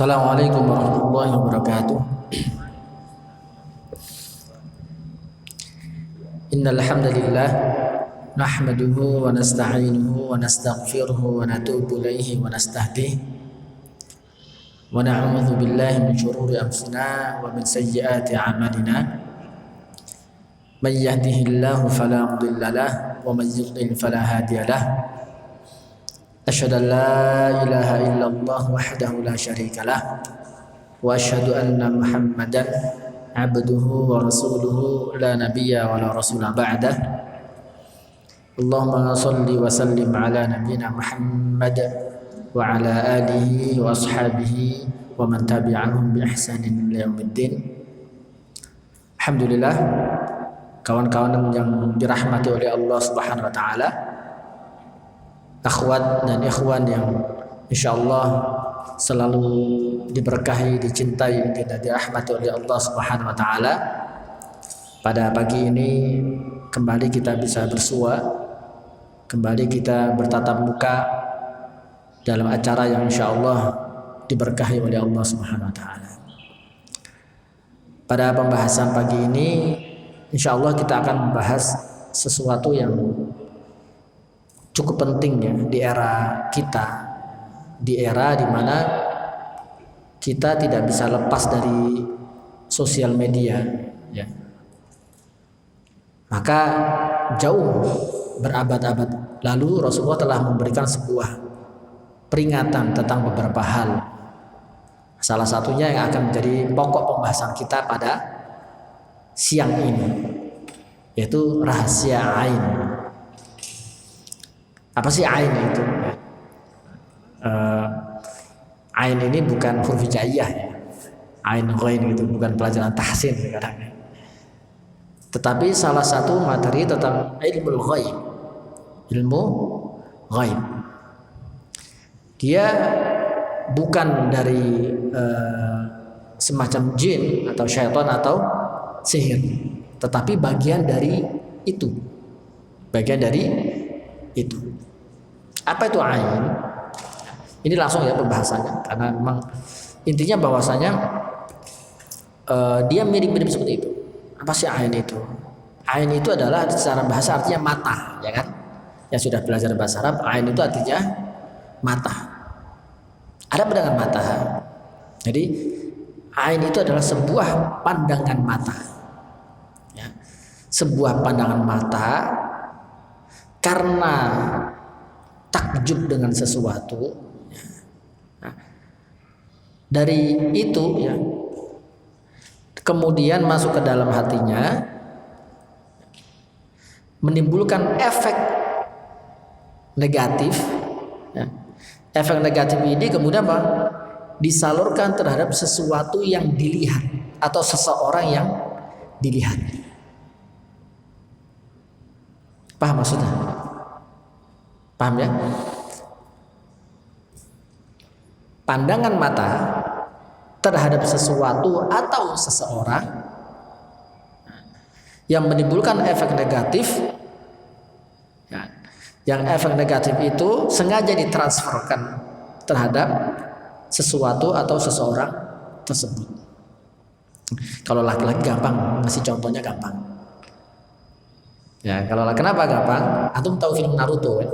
Assalamualaikum warahmatullahi wabarakatuh. Innal hamdalillah nahmaduhu wa nasta'inuhu wa nastaghfiruhu wa natubu ilaihi wa nastahdihi wa na'udzu billahi min shururi anfusina wa min sayyiati a'malina. Man yahdihillahu fala mudilla lahu wa man yudlil fala hadiya lahu. Asyhadu an la ilaha illallah wahdahu la syarika lah wa asyhadu anna Muhammadan abduhu wa rasuluhu la nabiyya wa la rasula ba'dah. Allahumma shalli wa sallim ala nabiyyina Muhammad wa ala alihi wa ashabihi wa man tabi'ahum bi ihsanin ila yaumiddin. Alhamdulillah, kawan-kawan yang dirahmati oleh Allah Subhanahu wa taala, akhwat dan ikhwan yang insyaallah selalu diberkahi, dicintai dan dirahmati oleh Allah Subhanahu wa taala. Pada pagi ini kembali kita bisa bersua, kembali kita bertatap muka dalam acara yang insyaallah diberkahi oleh Allah Subhanahu wa taala. Pada pembahasan pagi ini insyaallah kita akan membahas sesuatu yang cukup penting ya di era kita, di era dimana kita tidak bisa lepas dari sosial media ya. Maka jauh berabad-abad lalu Rasulullah telah memberikan sebuah peringatan tentang beberapa hal. Salah satunya yang akan menjadi pokok pembahasan kita pada siang ini, yaitu rahasia ain. Apa sih ain itu? Ain ini bukan huruf hijaiyah ya. Ain ghain itu bukan pelajaran tahsin sekarang. Tetapi salah satu materi tentang ilmu ghaib. Ilmu ghaib. Dia bukan dari semacam jin atau syaitan atau sihir, tetapi bagian dari itu. Bagian dari itu. Apa itu ain? Ini langsung ya pembahasannya, karena memang intinya bahwasanya dia mirip-mirip seperti itu. Apa sih ain itu? Ain itu adalah secara bahasa artinya mata, ya kan? Yang sudah belajar bahasa Arab, ain itu artinya mata. Ada dengan mata. Jadi ain itu adalah sebuah pandangan mata. Ya. Sebuah pandangan mata karena takjub dengan sesuatu ya. Nah, dari itu ya kemudian masuk ke dalam hatinya, menimbulkan efek negatif ya. Efek negatif ini kemudian apa? Disalurkan terhadap sesuatu yang dilihat atau seseorang yang dilihat. Paham maksudnya? Paham ya? Pandangan mata terhadap sesuatu atau seseorang yang menimbulkan efek negatif ya, yang efek negatif itu sengaja ditransferkan terhadap sesuatu atau seseorang tersebut. Kalau laki-laki gampang, ngasih contohnya gampang. Ya, kalau kenapa gampang? Antum tahu film Naruto kan?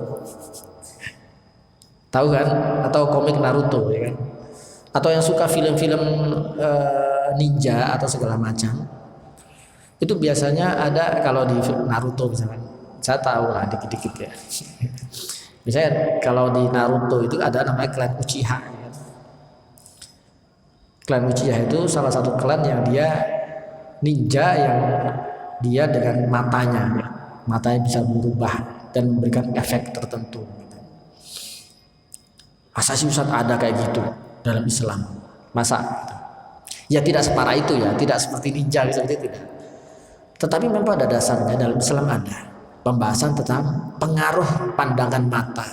Tahu kan? Atau komik Naruto ya kan? Atau yang suka film-film ninja atau segala macam. Itu biasanya ada kalau di film Naruto misalkan. Saya tahu lah dikit-dikit ya. Misalnya kalau di Naruto itu ada namanya klan Uchiha ya kan? Klan Uchiha itu salah satu klan yang dia ninja yang dia dengan matanya ya. Matanya bisa berubah dan memberikan efek tertentu. Masa sih Ustaz ada kayak gitu dalam Islam? Masa? Ya tidak separah itu ya, tidak seperti ninja seperti tidak. Tetapi memang pada dasarnya dalam Islam ada pembahasan tentang pengaruh pandangan mata.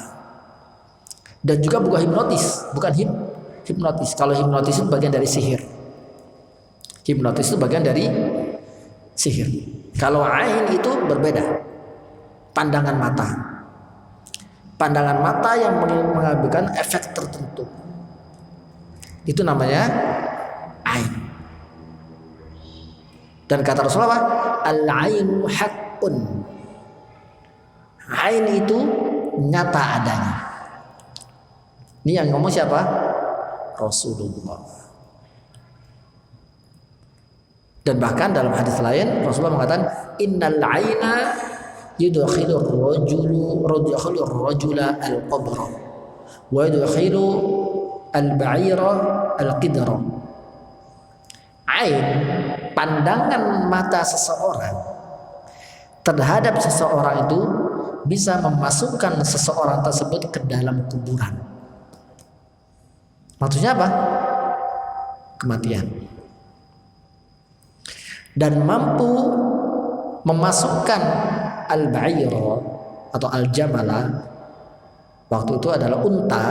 Dan juga bukan hipnotis, bukan hipnotis. Kalau hipnotis itu bagian dari sihir. Hipnotis itu bagian dari sihir. Kalau ain itu berbeda. Pandangan mata. Pandangan mata yang mengambilkan efek tertentu. Itu namanya ain. Dan kata Rasulullah, al-ainu haqqun. Ain itu nyata adanya. Ini yang ngomong siapa? Rasulullah. Dan bahkan dalam hadis lain Rasulullah mengatakan, innal aina yudkhilur rajula al-qabra wa yudkhilu al-ba'ira al-qidra. Ain, pandangan mata seseorang terhadap seseorang itu bisa memasukkan seseorang tersebut ke dalam kuburan. Maksudnya apa? Kematian. Dan mampu memasukkan al-ba'ira atau al-jamala, waktu itu adalah unta,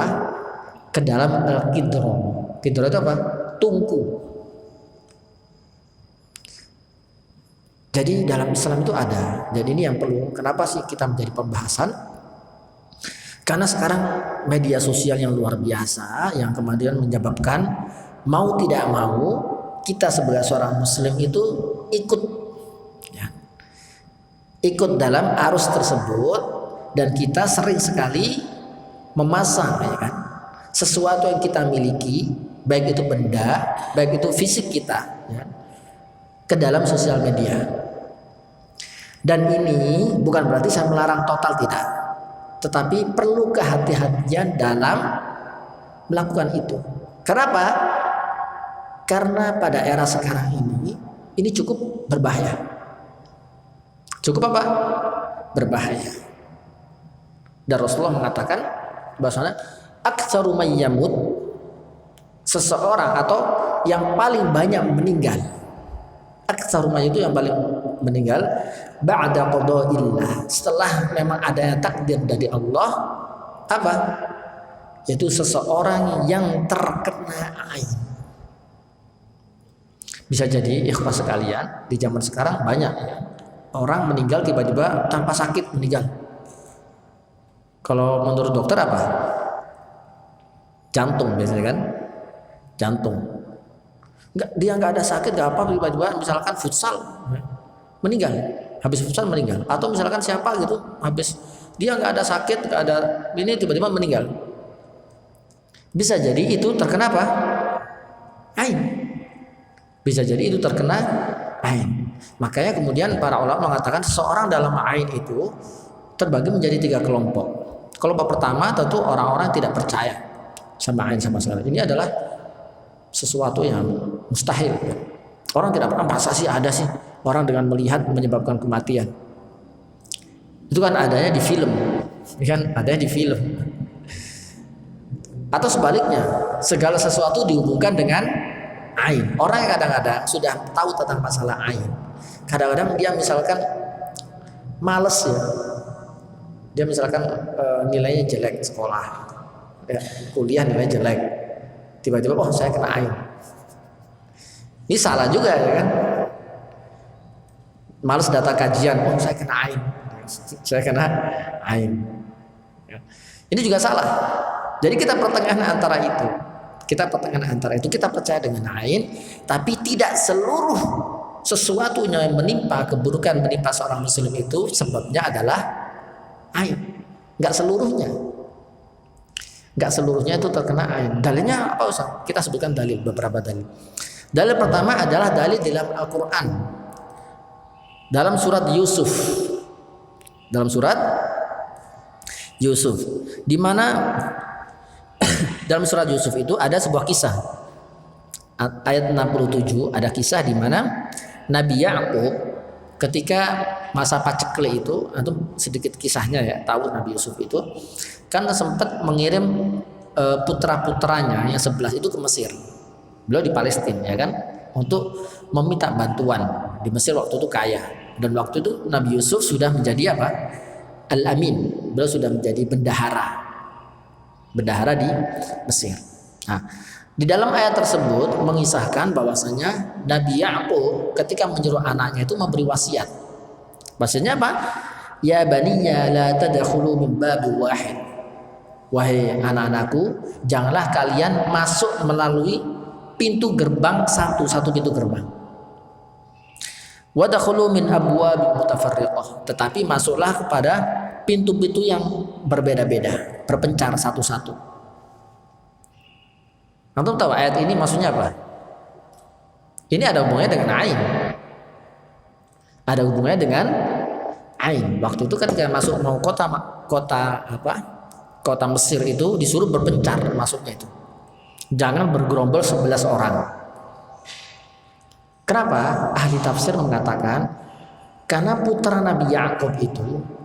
ke dalam al-qidra. Qidra itu apa? Tungku. Jadi dalam Islam itu ada. Jadi ini yang perlu, kenapa sih kita menjadi pembahasan? Karena sekarang media sosial yang luar biasa, yang kemudian menyebabkan mau tidak mau kita sebagai seorang muslim itu ikut, ya, ikut dalam arus tersebut, dan kita sering sekali memasang, ya kan, sesuatu yang kita miliki, baik itu benda, baik itu fisik kita, ya, ke dalam sosial media. Dan ini bukan berarti saya melarang total, tidak, tetapi perlu kehati-hatian dalam melakukan itu. Kenapa? Karena pada era sekarang ini cukup berbahaya. Cukup apa? Berbahaya. Dan Rasulullah mengatakan bahwasanya aktsaru may yamut, seseorang atau yang paling banyak meninggal, aktsaru may itu yang paling meninggal, ba'da qada'illah, setelah memang adanya takdir dari Allah, apa? Yaitu seseorang yang terkena ain. Bisa jadi ikhwah sekalian, di zaman sekarang banyak, ya, orang meninggal tiba-tiba tanpa sakit meninggal. Kalau menurut dokter apa? Jantung biasanya kan? Jantung. Dia nggak ada sakit, nggak apa, tiba-tiba misalkan futsal meninggal, habis futsal meninggal, atau misalkan siapa gitu, habis dia nggak ada sakit, nggak ada ini, tiba-tiba meninggal. Bisa jadi itu terkena apa? Ain. Bisa jadi itu terkena ain. Makanya kemudian para ulama mengatakan seseorang dalam ain itu terbagi menjadi 3 kelompok. Kelompok pertama tentu orang-orang yang tidak percaya sama ain sama sekali. Ini adalah sesuatu yang mustahil. Orang tidak pernah, masa sih ada sih orang dengan melihat menyebabkan kematian. Itu kan adanya di film, kan adanya di film. Atau sebaliknya, segala sesuatu dihubungkan dengan ain. Orang yang kadang-kadang sudah tahu tentang masalah ain, kadang-kadang dia misalkan males, ya, dia misalkan nilainya jelek sekolah, ya, kuliah nilainya jelek, tiba-tiba oh saya kena ain. Ini salah juga, ya kan? Males data kajian, oh saya kena ain, saya kena ain. Ini juga salah. Jadi kita pertengahan antara itu. Kita pertengahan antara itu, kita percaya dengan ain, tapi tidak seluruh sesuatu yang menimpa, keburukan menimpa seorang muslim itu sebabnya adalah ain. Enggak seluruhnya. Enggak seluruhnya itu terkena ain. Dalilnya apa Ustaz? Kita sebutkan dalil, beberapa dalil. Dalil pertama adalah dalil dalam Al-Qur'an. Dalam surat Yusuf. Dalam surat Yusuf, di mana dalam surat Yusuf itu ada sebuah kisah. Ayat 67 ada kisah di mana Nabi Ya'qub ketika masa paceklik itu, atau sedikit kisahnya ya, tahu Nabi Yusuf itu kan sempat mengirim putra-putranya yang 11 itu ke Mesir. Beliau di Palestina, ya kan, untuk meminta bantuan. Di Mesir waktu itu kaya, dan waktu itu Nabi Yusuf sudah menjadi apa? Al-Amin. Beliau sudah menjadi bendahara di Mesir. Nah, di dalam ayat tersebut mengisahkan bahwasanya Nabi Ya'qub ketika menyuruh anaknya itu memberi wasiat. Maksudnya apa? Ya baniya la tadkhulu min babi wahid. wahai anak-anakku, janganlah kalian masuk melalui pintu gerbang satu pintu gerbang. Wadkhulu min abwabin mutafarriqah, tetapi masuklah kepada pintu-pintu yang berbeda-beda, berpencar satu-satu. Antum tahu ayat ini maksudnya apa? Ini ada hubungannya dengan ain. Ada hubungannya dengan ain. Waktu itu kan masuk mau kota Mesir itu disuruh berpencar masuknya itu. Jangan bergerombol 11 orang. Kenapa? Ahli tafsir mengatakan karena putra Nabi Yakub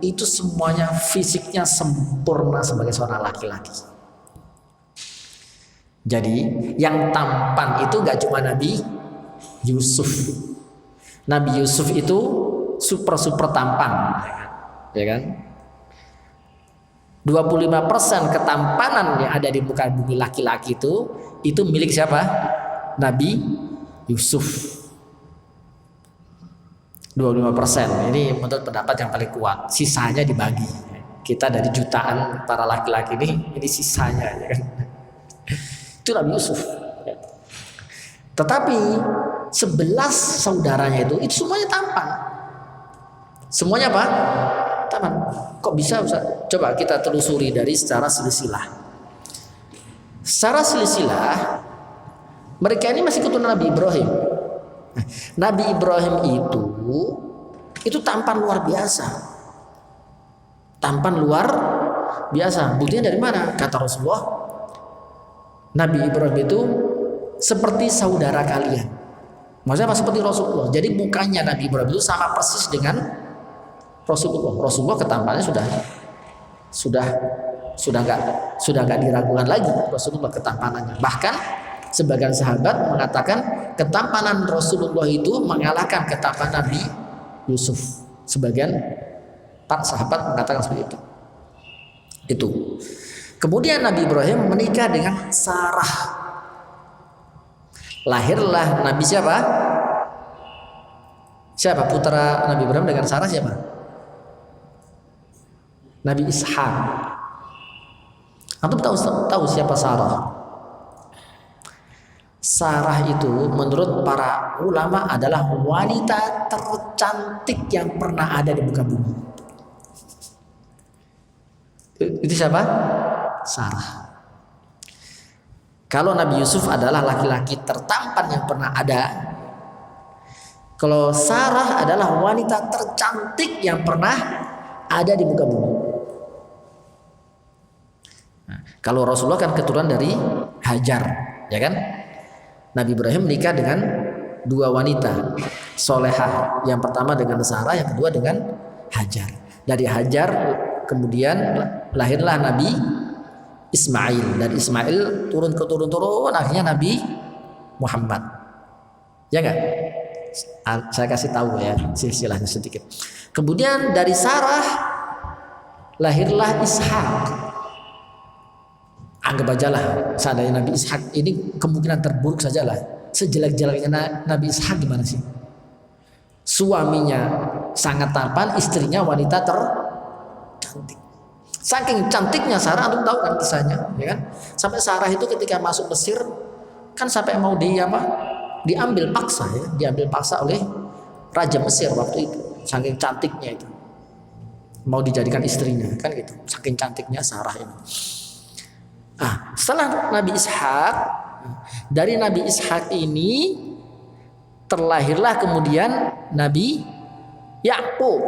itu semuanya fisiknya sempurna sebagai seorang laki-laki. Jadi yang tampan itu gak cuma Nabi Yusuf. Nabi Yusuf itu super tampan, ya kan? 25% ketampanan yang ada di muka bumi laki-laki itu milik siapa? Nabi Yusuf. 25%. Ini menurut pendapat yang paling kuat. Sisanya dibagi. Kita dari jutaan para laki-laki ini sisanya, ya kan? Itu Nabi Yusuf. Tetapi 11 saudaranya itu semuanya tampan. Semuanya apa? Tampan. Kok bisa Ustaz? Coba kita telusuri dari secara silsilah. Secara silsilah mereka ini masih keturunan Nabi Ibrahim. Nabi Ibrahim itu tampan luar biasa. Tampan luar biasa. Buktinya dari mana? Kata Rasulullah, Nabi Ibrahim itu seperti saudara kalian. Maksudnya apa? Seperti Rasulullah. Jadi mukanya Nabi Ibrahim itu sama persis dengan Rasulullah. Rasulullah ketampanannya sudah nggak diragukan lagi Rasulullah ketampanannya. Bahkan sebagian sahabat mengatakan ketampanan Rasulullah itu mengalahkan ketampanan Nabi Yusuf. Sebagian para sahabat mengatakan seperti itu. Itu. Kemudian Nabi Ibrahim menikah dengan Sarah. Lahirlah Nabi siapa? Siapa putra Nabi Ibrahim dengan Sarah siapa? Nabi Ishak. Antum tahu siapa Sarah? Sarah itu menurut para ulama adalah wanita tercantik yang pernah ada di muka bumi. Itu siapa? Sarah. Kalau Nabi Yusuf adalah laki-laki tertampan yang pernah ada. Kalau Sarah adalah wanita tercantik yang pernah ada di muka bumi. Nah, kalau Rasulullah kan keturunan dari Hajar, ya kan? Nabi Ibrahim menikah dengan dua wanita solehah. Yang pertama dengan Sarah, yang kedua dengan Hajar. Dari Hajar kemudian lahirlah Nabi Ismail. Dari Ismail turun akhirnya Nabi Muhammad. Ya enggak? Saya kasih tahu ya silsilahnya sedikit. Kemudian dari Sarah lahirlah Ishak. Anggap aja lah seandainya Nabi Ishak ini kemungkinan terburuk sajalah. Sejelek-jeleknya Nabi Ishak gimana sih? Suaminya sangat tampan, istrinya wanita tercantik. Saking cantiknya Sarah, antum tahu kan kisahnya, ya kan? Sampai Sarah itu ketika masuk Mesir kan sampai mau diambil paksa ya, diambil paksa oleh Raja Mesir waktu itu. Saking cantiknya itu. Mau dijadikan istrinya, kan gitu. Saking cantiknya Sarah ini. Setelah Nabi Ishak, dari Nabi Ishak ini terlahirlah kemudian Nabi Yakub.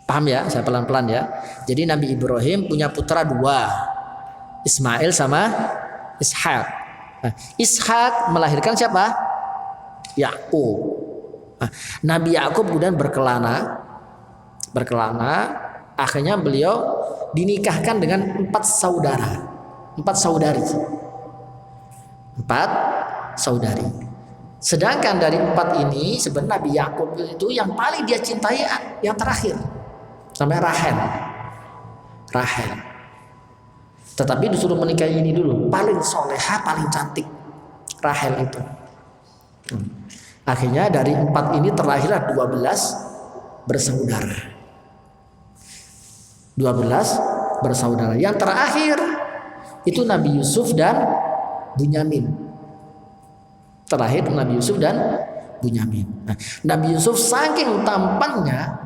Paham ya? Saya pelan-pelan ya. Jadi Nabi Ibrahim punya putra dua, Ismail sama Ishak. Ishak melahirkan siapa? Yakub. Nabi Yakub kemudian berkelana, akhirnya beliau dinikahkan dengan 4 saudari. Sedangkan dari 4 ini sebenarnya Nabi Yakub itu yang paling dia cintai yang terakhir, sampai Rahel. Tetapi disuruh menikahi ini dulu, paling soleha, paling cantik Rahel itu. Akhirnya dari 4 ini terlahirlah 12 bersaudara. 12 bersaudara. Yang terakhir itu Nabi Yusuf dan Bunyamin. Terakhir Nabi Yusuf dan Bunyamin. Nah, Nabi Yusuf saking tampannya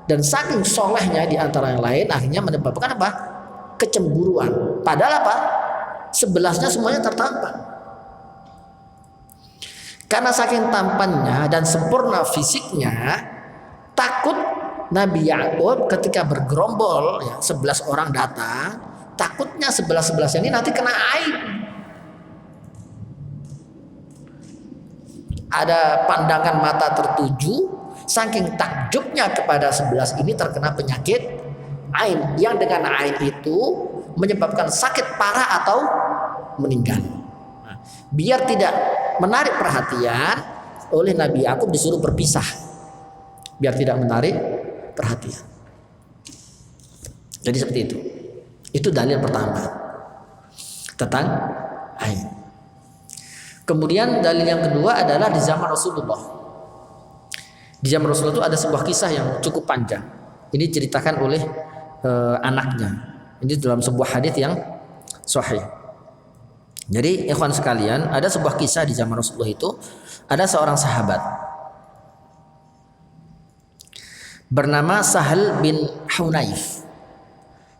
dan saking solehnya di antara yang lain, akhirnya menyebabkan apa? Kecemburuan. Padahal apa? 11-nya semuanya tertampan. Karena saking tampannya dan sempurna fisiknya, takut Nabi Yakub ketika bergerombol, ya, 11 orang datang, takutnya 11-11 ini nanti kena aib. Ada pandangan mata tertuju, saking takjubnya kepada 11 ini terkena penyakit ain, yang dengan ain itu menyebabkan sakit parah atau meninggal. Nah, biar tidak menarik perhatian, oleh Nabi Yakub disuruh berpisah, biar tidak menarik perhatian. Jadi seperti itu. Itu dalil pertama tentang ain. Kemudian dalil yang kedua adalah di zaman Rasulullah. Di zaman Rasulullah itu ada sebuah kisah yang cukup panjang. Ini diceritakan oleh anaknya. Ini dalam sebuah hadis yang sahih. Jadi ikhwan sekalian, ada sebuah kisah di zaman Rasulullah itu, ada seorang sahabat bernama Sahal bin Hunayf.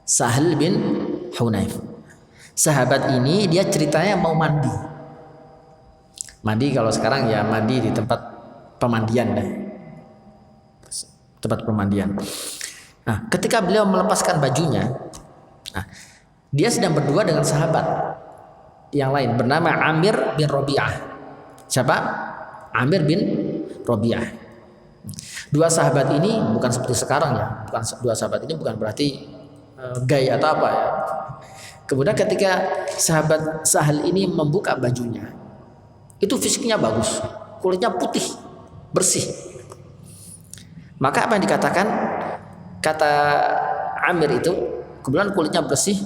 Sahal bin Hunayf. Sahabat ini dia ceritanya mau mandi. Mandi kalau sekarang ya mandi di tempat pemandian deh. Tempat pemandian. Nah, ketika beliau melepaskan bajunya, nah, dia sedang berdua dengan sahabat yang lain bernama Amir bin Rabi'ah. Siapa? Amir bin Rabi'ah. Dua sahabat ini bukan seperti sekarang ya. Dua sahabat ini bukan berarti gay atau apa ya. Kemudian ketika sahabat Sahal ini membuka bajunya, itu fisiknya bagus, kulitnya putih, bersih. Maka apa yang dikatakan? Kata Amir itu, kebetulan kulitnya bersih.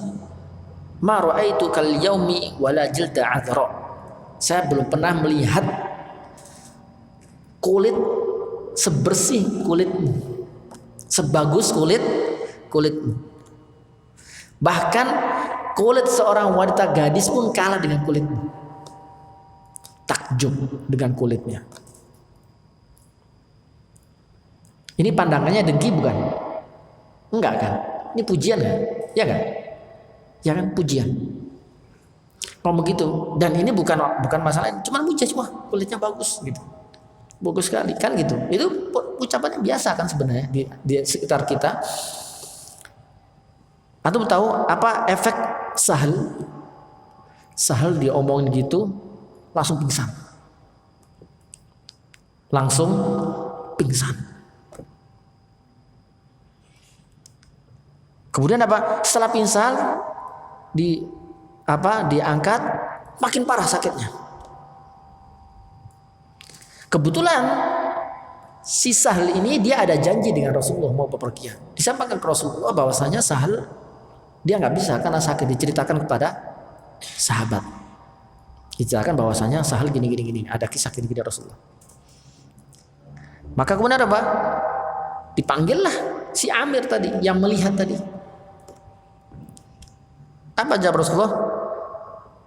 Ma ra'aitu kal yaumi wala jilda adra. Saya belum pernah melihat kulit sebersih kulitmu, sebagus kulitmu. Bahkan kulit seorang wanita gadis pun kalah dengan kulitmu. Takjub dengan kulitnya. Ini pandangannya dengki bukan? Enggak kan? Ini pujian kan? Ya kan? Ya kan, pujian. Kalau begitu, dan ini bukan masalah, cuma puja, cuma kulitnya bagus gitu. Bagus sekali kan gitu. Itu ucapannya biasa kan sebenarnya di sekitar kita. Antum tahu apa efek Sahal? Sahal diomongin gitu langsung pingsan. Langsung pingsan. Kemudian apa? Setelah pingsan diangkat, makin parah sakitnya. Kebetulan si Sahal ini dia ada janji dengan Rasulullah mau bepergian. Disampaikan ke Rasulullah bahwasanya Sahal dia nggak bisa karena sakit, diceritakan kepada sahabat. Diceritakan bahwasanya Sahal gini, ada kisah gini Rasulullah. Maka kemudian apa? Dipanggillah si Amir tadi yang melihat tadi. Apa jawab Rasulullah?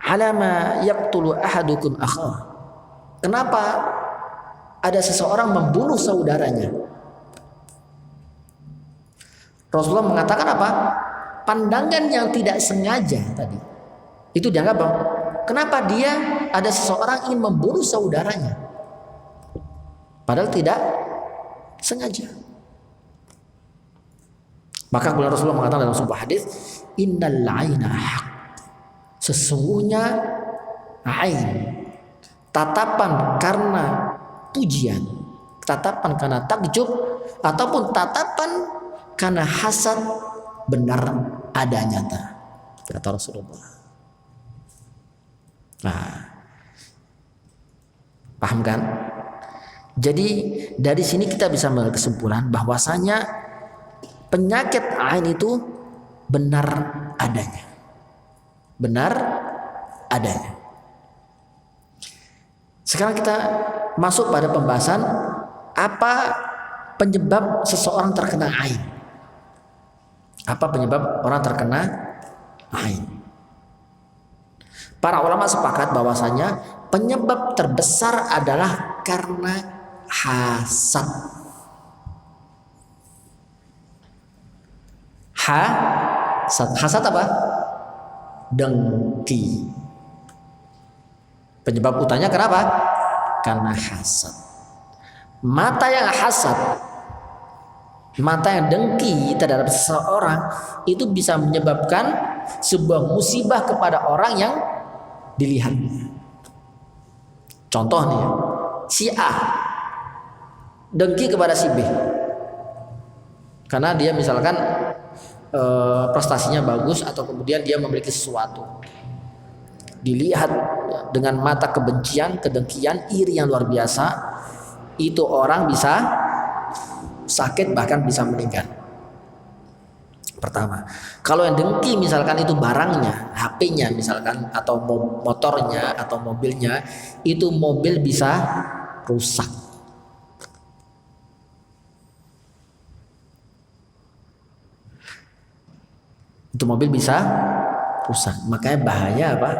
Alama yaqtulu ahadukum akhah. Kenapa ada seseorang membunuh saudaranya? Rasulullah mengatakan apa? Pandangan yang tidak sengaja tadi. Itu dianggap apa? Kenapa dia ada seseorang ingin membunuh saudaranya? Padahal tidak sengaja. Maka kemudian Rasulullah mengatakan dalam sebuah hadis, innal aina haq. Sesungguhnya ain, tatapan karena pujian, tatapan karena takjub, ataupun tatapan karena hasad benar ada nyata, kata Rasulullah. Nah, paham kan? Jadi dari sini kita bisa mengambil kesimpulan bahwasanya penyakit ain itu benar adanya. Benar adanya. Sekarang kita masuk pada pembahasan apa penyebab seseorang terkena ain. Apa penyebab orang terkena ain? Para ulama sepakat bahwasanya penyebab terbesar adalah karena hasad. Hasad apa? Dengki. Penyebab utamanya kenapa? Karena hasad. Mata yang hasad, mata yang dengki terhadap seseorang itu bisa menyebabkan sebuah musibah kepada orang yang dilihatnya. Contoh nih, si A dengki kepada si B karena dia misalkan prestasinya bagus atau kemudian dia memiliki sesuatu, dilihat dengan mata kebencian, kedengkian, iri yang luar biasa, itu orang bisa sakit bahkan bisa meninggal. Pertama, kalau yang dengki misalkan itu barangnya, HP-nya misalkan, atau motornya atau mobilnya, itu mobil bisa rusak. Itu mobil bisa rusak. Makanya bahaya apa?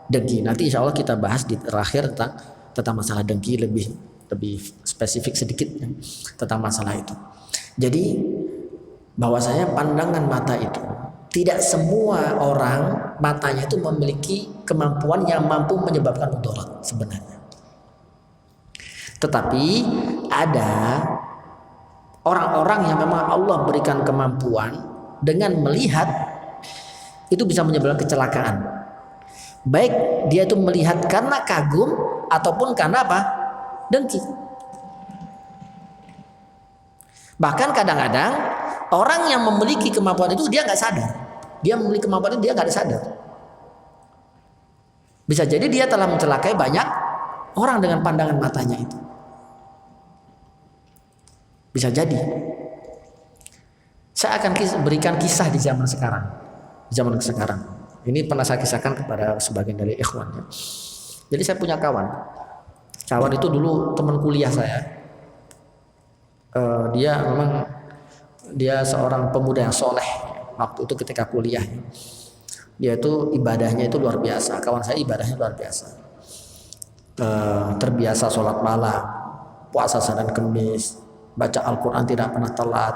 Dengki. Nanti insya Allah kita bahas di terakhir tentang masalah dengki lebih spesifik sedikit ya, tentang masalah itu. Jadi bahwasanya pandangan mata itu tidak semua orang matanya itu memiliki kemampuan yang mampu menyebabkan mudarat sebenarnya. Tetapi ada orang-orang yang memang Allah berikan kemampuan dengan melihat itu bisa menyebabkan kecelakaan. Baik dia itu melihat karena kagum ataupun karena apa? Dengki. Bahkan kadang-kadang orang yang memiliki kemampuan itu dia nggak sadar. Dia memiliki kemampuan itu dia nggak sadar. Bisa jadi dia telah mencelakai banyak orang dengan pandangan matanya itu. Bisa jadi. Saya akan berikan kisah di zaman sekarang. Di zaman sekarang. Ini pernah saya kisahkan kepada sebagian dari ikhwan. Ya. Jadi saya punya kawan. Kawan itu dulu teman kuliah saya. Dia seorang pemuda yang soleh waktu itu ketika kuliah. Dia itu ibadahnya itu luar biasa. Kawan saya ibadahnya luar biasa. Terbiasa sholat malam, puasa Senin Kemis, baca Al-Quran tidak pernah telat,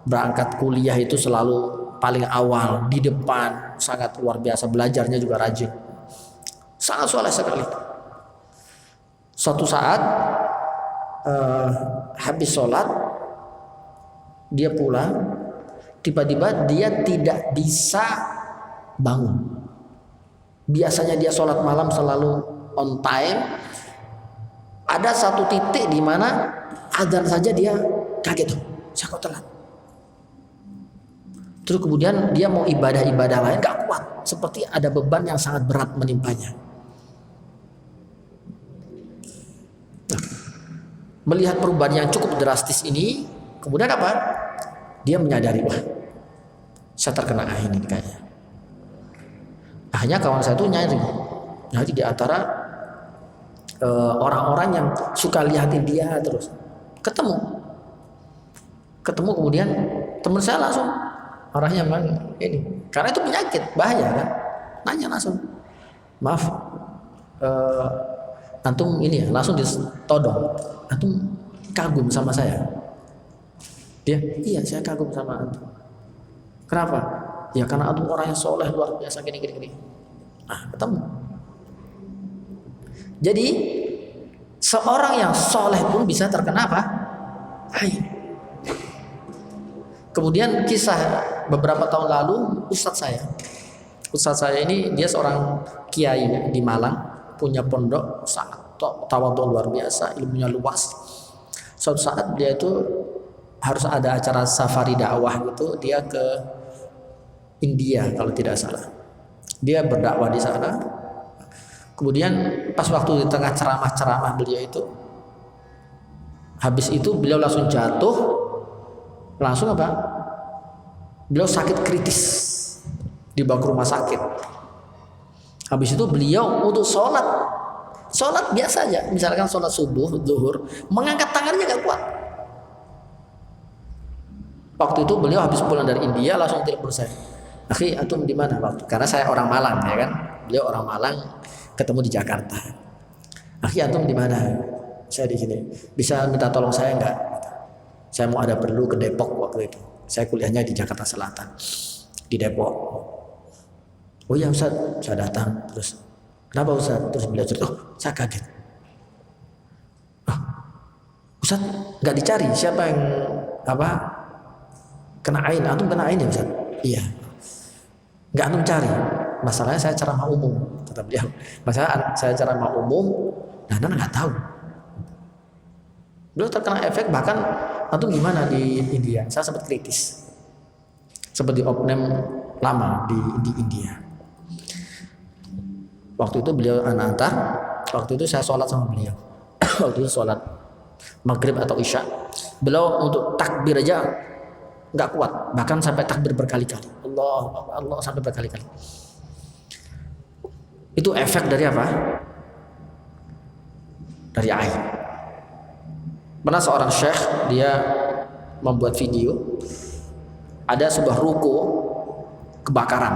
berangkat kuliah itu selalu paling awal di depan, sangat luar biasa, belajarnya juga rajin, sangat soleh sekali. Suatu saat habis sholat dia pulang, tiba-tiba dia tidak bisa bangun. Biasanya dia sholat malam selalu on time. Ada satu titik di mana azan saja dia kaget, saya kok telat. Terus kemudian dia mau ibadah-ibadah lain gak kuat, seperti ada beban yang sangat berat menimpanya. Nah, melihat perubahan yang cukup drastis ini, kemudian apa? Dia menyadari, wah, saya terkena ain ini kayaknya. Akhirnya kawan saya itu nyari di antara orang-orang yang suka lihatin dia terus. Ketemu kemudian teman saya langsung, orangnya memang ini, karena itu penyakit bahaya kan, nanya langsung, maaf, antum ini ya, langsung ditodong, antum kagum sama saya? Dia, iya saya kagum sama antum. Kenapa? Ya karena antum orangnya soleh luar biasa gini. Nah, ketemu. Jadi seorang yang soleh pun bisa terkena apa? Ain. Kemudian kisah beberapa tahun lalu Ustadz saya ini dia seorang kiai di Malang, punya pondok sangat tawadhu luar biasa, ilmunya luas. Suatu saat dia itu harus ada acara safari dakwah gitu, dia ke India kalau tidak salah. Dia berdakwah di sana. Kemudian pas waktu di tengah ceramah beliau itu, habis itu beliau langsung jatuh. Langsung apa? Beliau sakit kritis, dibawa ke rumah sakit. Habis itu beliau untuk sholat biasa aja, misalkan sholat subuh, zuhur, mengangkat tangannya gak kuat. Waktu itu beliau habis pulang dari India langsung telepon saya. "Akhi, antum di mana?" Karena saya orang Malang ya kan. Beliau orang Malang, ketemu di Jakarta. "Akhi, antum di mana?" "Saya di sini." "Bisa minta tolong saya enggak? Saya mau ada perlu ke Depok waktu itu. Saya kuliahnya di Jakarta Selatan. Di Depok." "Oh iya Ustaz, saya datang." Terus, "Kenapa Ustaz?" Terus beliau cerita. "Oh, saya kaget. Ustaz, nggak dicari siapa yang kena ain? Antum kena ain ya Ustaz?" "Iya." "Nggak antum cari? Masalahnya saya ceramah umum," kata beliau. "Masalah saya ceramah umum, nah anda nggak tahu." Beliau terkena efek, bahkan antum gimana di India? Saya sempat kritis, seperti opname lama di India. Waktu itu beliau antar, waktu itu saya sholat sama beliau. Waktu itu sholat maghrib atau isya, beliau untuk takbir aja nggak kuat, bahkan sampai takbir berkali-kali, Allah sampai berkali-kali. Itu efek dari apa? Dari air. Pernah seorang syekh dia membuat video, ada sebuah ruko kebakaran.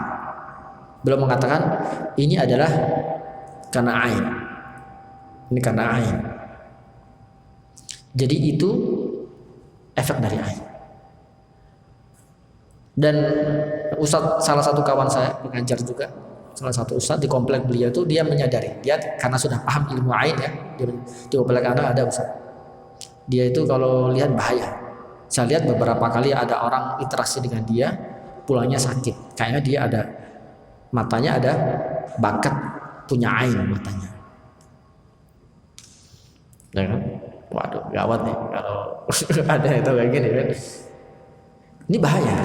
Beliau mengatakan ini adalah karena air. Ini karena air. Jadi itu efek dari air. Dan ustadz, salah satu kawan saya pengajar juga, salah satu ustadz di komplek beliau itu, dia menyadari, dia karena sudah paham ilmu ain ya, di komplek anak ada ustadz, dia itu kalau lihat bahaya. Saya lihat beberapa kali ada orang interaksi dengan dia, pulangnya sakit, kayaknya dia ada matanya ada bakat punya ain matanya. Ya kan? Waduh, gawat nih kalau ada itu kayak gini kan. Ini bahaya.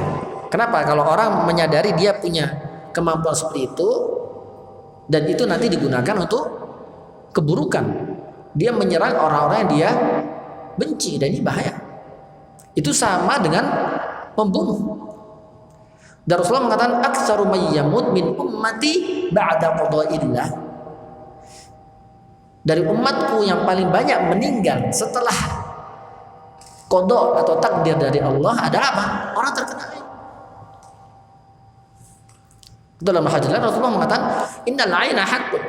Kenapa? Kalau orang menyadari dia punya kemampuan seperti itu dan itu nanti digunakan untuk keburukan, dia menyerang orang-orang yang dia benci, dan ini bahaya. Itu sama dengan membunuh. Dan Rasulullah mengatakan aktsaru may yamut min ummati ba'da qada'illah. Dari umatku yang paling banyak meninggal setelah qada atau takdir dari Allah adalah apa? Orang terkena ain. Dalam hadis lain Rasulullah mengatakan innal aina haqqun.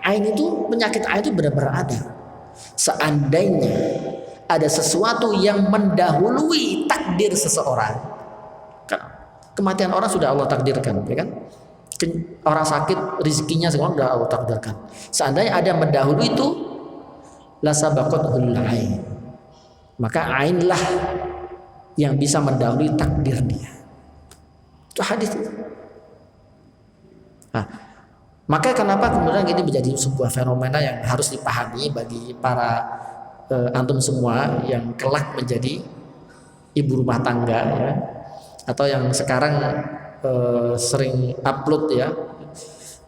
Ain itu, penyakit ain itu benar-benar ada. Seandainya ada sesuatu yang mendahului takdir seseorang, kematian orang sudah Allah takdirkan, ya kan? Orang sakit, rezekinya semua sudah Allah takdirkan. Seandainya ada yang mendahului itu, la sabaqatul ain, maka ain lah yang bisa mendahului takdir dia. Itu hadis. Nah, maka kenapa kemudian ini menjadi sebuah fenomena yang harus dipahami bagi para antum semua yang kelak menjadi ibu rumah tangga ya, atau yang sekarang sering upload ya,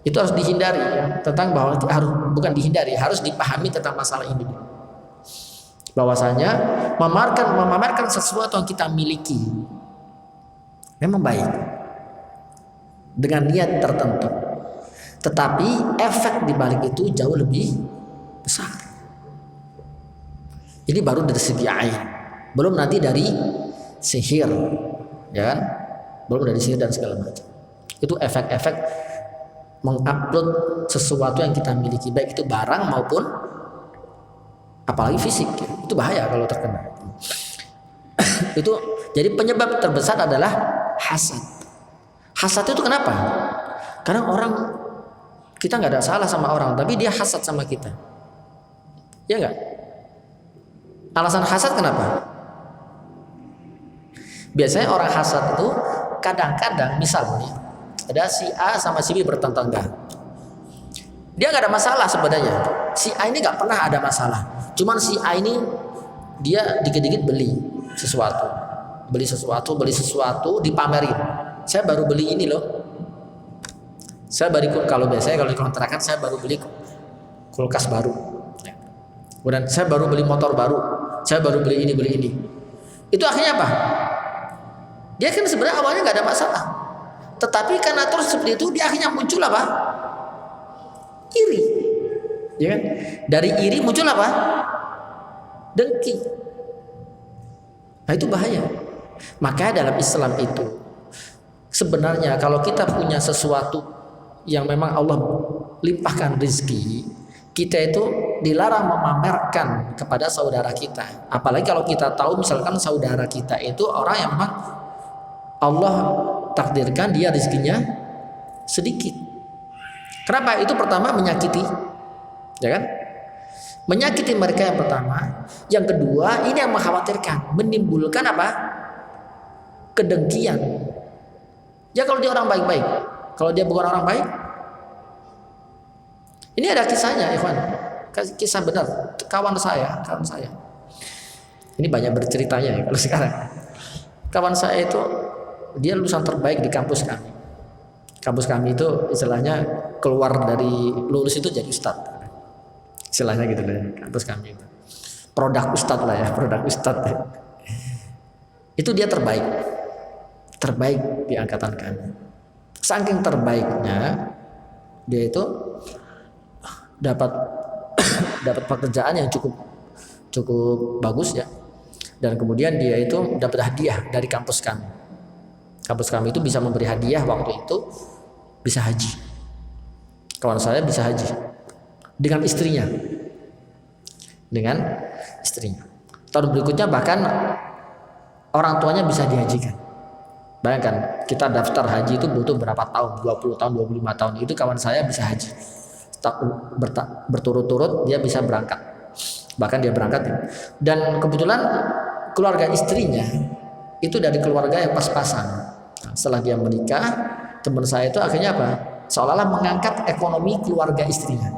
itu harus dihindari ya, tentang bahwa bukan dihindari, harus dipahami tentang masalah ini, bahwasanya memamerkan sesuatu yang kita miliki memang baik dengan niat tertentu, tetapi efek dibalik itu jauh lebih besar. Ini baru dari segi ain, belum nanti dari sihir, ya kan? Belum dari sihir dan segala macam. Itu efek-efek mengupload sesuatu yang kita miliki, baik itu barang maupun apalagi fisik, ya. Itu bahaya kalau terkena. Itu jadi penyebab terbesar adalah hasad. Hasad itu kenapa? Karena kita nggak ada salah sama orang, tapi dia hasad sama kita, ya nggak? Alasan hasad kenapa? Biasanya orang hasad itu kadang-kadang misalnya ada si A sama si B bertetangga, dia nggak ada masalah sebenarnya. Si A ini nggak pernah ada masalah, cuman si A ini dia dikit-dikit beli sesuatu, dipamerin. Saya baru beli ini loh. Saya baru, kalau biasanya kalau di kontrakan saya baru beli kulkas baru. Kemudian saya baru beli motor baru. Saya baru beli ini. Itu akhirnya apa? Dia kan sebenarnya awalnya nggak ada masalah, tetapi karena terus seperti itu dia akhirnya muncul apa? Iri, ya kan? Dari iri muncul apa? Dengki. Nah itu bahaya. Maka dalam Islam itu sebenarnya kalau kita punya sesuatu yang memang Allah limpahkan rezeki, kita itu dilarang memamerkan kepada saudara kita. Apalagi kalau kita tahu misalkan saudara kita itu orang yang memang Allah takdirkan dia rezekinya sedikit. Kenapa? Itu pertama menyakiti, ya kan? Menyakiti mereka yang pertama. Yang kedua, ini yang mengkhawatirkan, menimbulkan apa? Kedengkian. Ya kalau dia orang baik-baik, kalau dia bukan orang baik. Ini ada kisahnya, ikhwan. Kisah benar, kawan saya. Ini banyak berceritanya ya kalau sekarang. Kawan saya itu dia lulusan terbaik di kampus kami. Kampus kami itu istilahnya keluar dari lulus itu jadi ustadz. Istilahnya gitu lah, kampus kami itu. Produk ustadz lah ya, produk ustadz. Itu dia terbaik di angkatan kami. Saking terbaiknya dia itu dapat pekerjaan yang cukup bagus ya. Dan kemudian dia itu dapat hadiah dari kampus kami. Kampus kami itu bisa memberi hadiah waktu itu bisa haji. Kawan saya bisa haji dengan istrinya. Tahun berikutnya bahkan orang tuanya bisa dihajikan. Bayangkan, kita daftar haji itu butuh berapa tahun? 20 tahun, 25 tahun. Itu kawan saya bisa haji. Berturut-turut dia bisa berangkat. Bahkan dia berangkat. Dan kebetulan keluarga istrinya itu dari keluarga yang pas-pasan. Setelah dia menikah, teman saya itu akhirnya apa? Seolah-olah mengangkat ekonomi keluarga istrinya.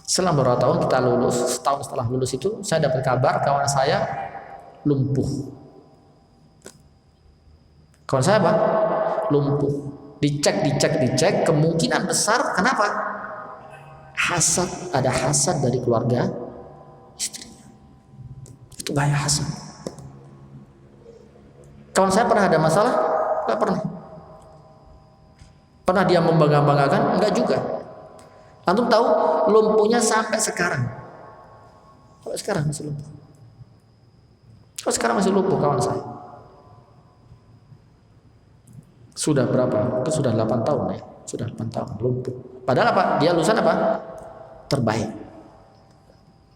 Setelah beberapa tahun kita lulus, setahun setelah lulus itu saya dapat kabar kawan saya lumpuh. Kawan saya apa? Lumpuh. Dicek, kemungkinan besar kenapa? Ada hasad dari keluarga istrinya. Itu bahaya hasad. Kawan saya pernah ada masalah? Enggak pernah. Pernah dia membangga-banggakan? Enggak juga. Antum tahu lumpuhnya sampai sekarang. Sampai sekarang masih lumpuh. Sekarang masih lumpuh kawan saya. Sudah berapa? Itu sudah 8 tahun ya. Sudah 8 tahun lumpuh. Padahal apa? Dia lulusan apa? Terbaik.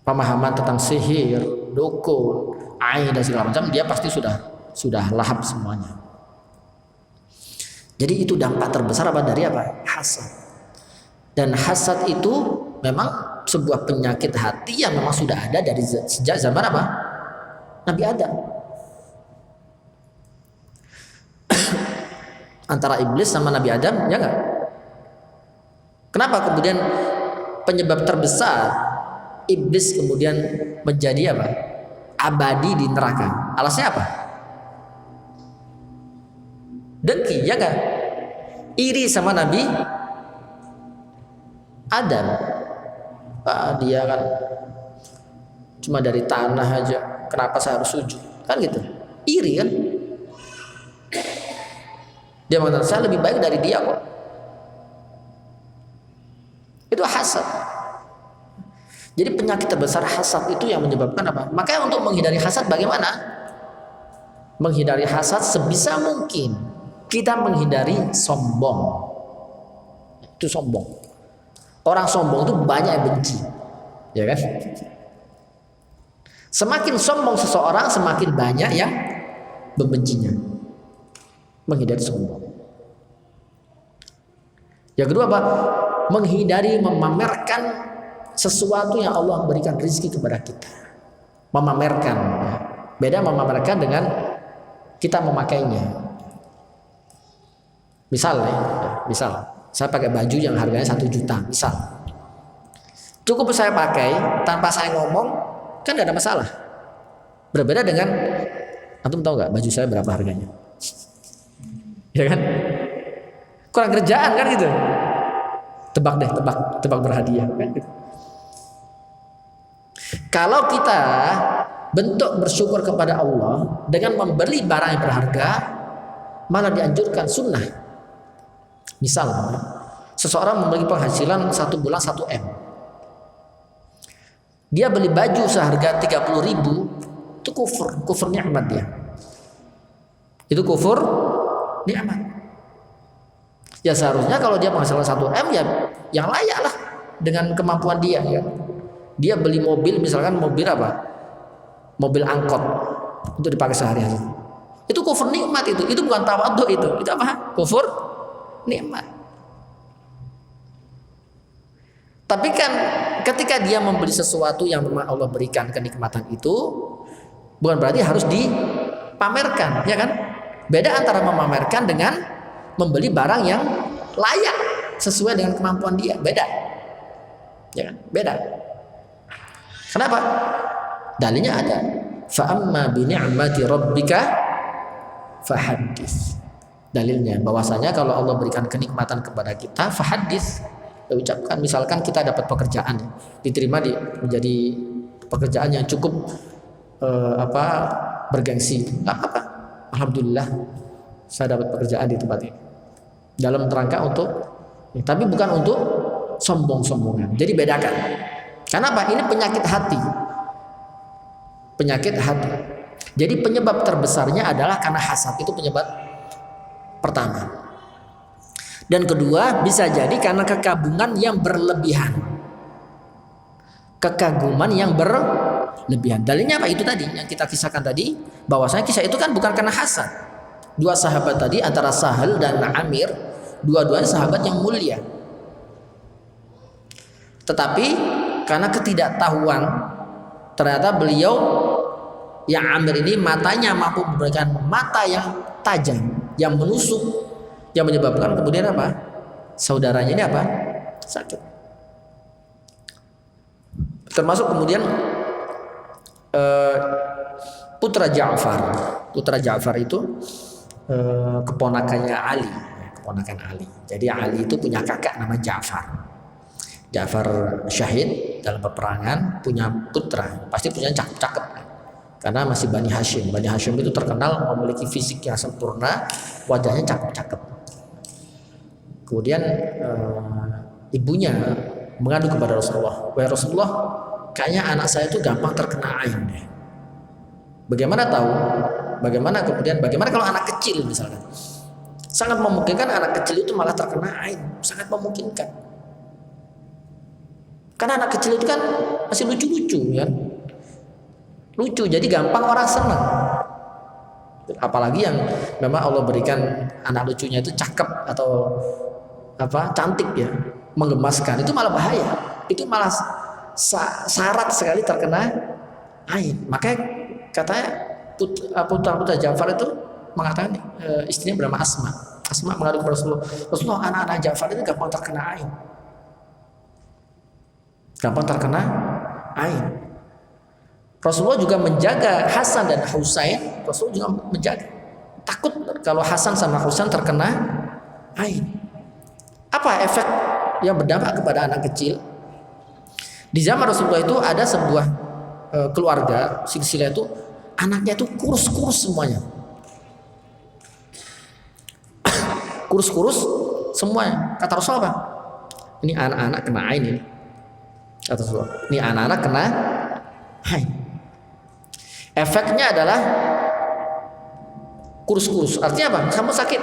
Pemahaman tentang sihir, dukun, ain dan segala macam dia pasti sudah lahap semuanya. Jadi itu dampak terbesar apa dari apa? Hasad. Dan hasad itu memang sebuah penyakit hati yang memang sudah ada dari sejak zaman apa? Nabi Adam. Antara iblis sama Nabi Adam, ya enggak? Kenapa kemudian penyebab terbesar iblis kemudian menjadi apa? Abadi di neraka. Alasnya apa? Dengki, ya enggak? Iri sama Nabi Adam. Dia kan cuma dari tanah aja, kenapa saya harus sujud? Kan gitu. Iri kan? Dia mengatakan saya lebih baik dari dia kok. Itu hasad. Jadi penyakit terbesar hasad itu yang menyebabkan apa? Makanya untuk menghindari hasad bagaimana? Menghindari hasad sebisa mungkin kita menghindari sombong. Itu sombong. Orang sombong itu banyak yang benci, ya kan? Semakin sombong seseorang, semakin banyak yang membencinya. Menghindari sombong. Yang kedua apa? Menghindari memamerkan sesuatu yang Allah berikan rezeki kepada kita. Memamerkan. Beda memamerkan dengan kita memakainya. Misal saya pakai baju yang harganya 1 juta, misal. Cukup saya pakai tanpa saya ngomong, kan tidak ada masalah. Berbeda dengan antum tahu nggak baju saya berapa harganya? Ya kan? Kurang kerjaan kan gitu. Tebak berhadiah kan gitu. Kalau kita bentuk bersyukur kepada Allah dengan membeli barang yang berharga, malah dianjurkan sunnah. Misal, seseorang memiliki penghasilan 1 bulan 1 M. Dia beli baju seharga 30.000 Itu kufur nikmat dia. Itu kufur nikmat. Ya seharusnya kalau dia penghasilan 1 M ya yang layak lah dengan kemampuan dia ya. Dia beli mobil misalkan mobil apa? Mobil angkot untuk dipakai sehari-hari. Itu kufur nikmat itu. Itu bukan tawadhu itu. Itu apa? Kufur nikmat. Tapi kan ketika dia membeli sesuatu yang memang Allah berikan kenikmatan itu bukan berarti harus dipamerkan, ya kan? Beda antara memamerkan dengan membeli barang yang layak sesuai dengan kemampuan dia, beda. Ya kan? Beda. Kenapa? Dalilnya ada. Fa amma bi ni'mati rabbika fahaddits. Dalilnya bahwasanya kalau Allah berikan kenikmatan kepada kita, fahaddits. Ucapkan misalkan kita dapat pekerjaan diterima menjadi pekerjaan yang cukup bergengsi, nggak apa-apa, alhamdulillah saya dapat pekerjaan di tempat ini dalam kerangka untuk tapi bukan untuk sombong-sombongan. Jadi bedakan. Kenapa? Ini penyakit hati. Jadi penyebab terbesarnya adalah karena hasad. Itu penyebab pertama. Dan kedua bisa jadi karena kekaguman yang berlebihan. Dalilnya apa? Itu tadi yang kita kisahkan tadi, bahwasanya kisah itu kan bukan karena hasad. Dua sahabat tadi antara Sahal dan Amir, dua-duanya sahabat yang mulia. Tetapi karena ketidaktahuan, ternyata beliau yang Amir ini matanya mampu memberikan mata yang tajam, yang menusuk, yang menyebabkan kemudian apa? Saudaranya ini apa? Sakit. Termasuk kemudian putra Ja'far. Putra Ja'far itu keponakan Ali. Jadi Ali itu punya kakak nama Ja'far. Ja'far syahid dalam peperangan, punya putra, pasti punya cakep-cakep. Karena masih Bani Hashim. Bani Hashim itu terkenal memiliki fisik yang sempurna, wajahnya cakep-cakep. Kemudian ibunya mengadu kepada Rasulullah, "Wahai Rasulullah, kayaknya anak saya itu gampang terkena ain deh." Bagaimana tahu? Bagaimana kalau anak kecil misalkan? Sangat memungkinkan anak kecil itu malah terkena ain, sangat memungkinkan. Karena anak kecil itu kan masih lucu-lucu kan? Lucu, jadi gampang orang senang. Apalagi yang memang Allah berikan anak lucunya itu cakep atau cantik ya, menggemaskan, itu malah bahaya. Itu malah syarat sekali terkena ain. Makanya katanya putra Ja'far itu mengatakan istrinya bernama Asma. Asma mengadu kepada Rasulullah, anak-anak Ja'far itu gampang terkena ain. Rasulullah juga menjaga Hasan dan Husain. Rasulullah juga menjaga, takut kalau Hasan sama Husain terkena ain. Apa efek yang berdampak kepada anak kecil? Di zaman Rasulullah itu ada sebuah keluarga silsilah itu anaknya itu kurus-kurus semuanya. Kurus-kurus semuanya. Kata Rasulullah apa? Ini anak-anak kena ain ini. Kata Rasulullah, ini anak-anak kena ain. Efeknya adalah kurus-kurus. Artinya apa? Kamu sakit.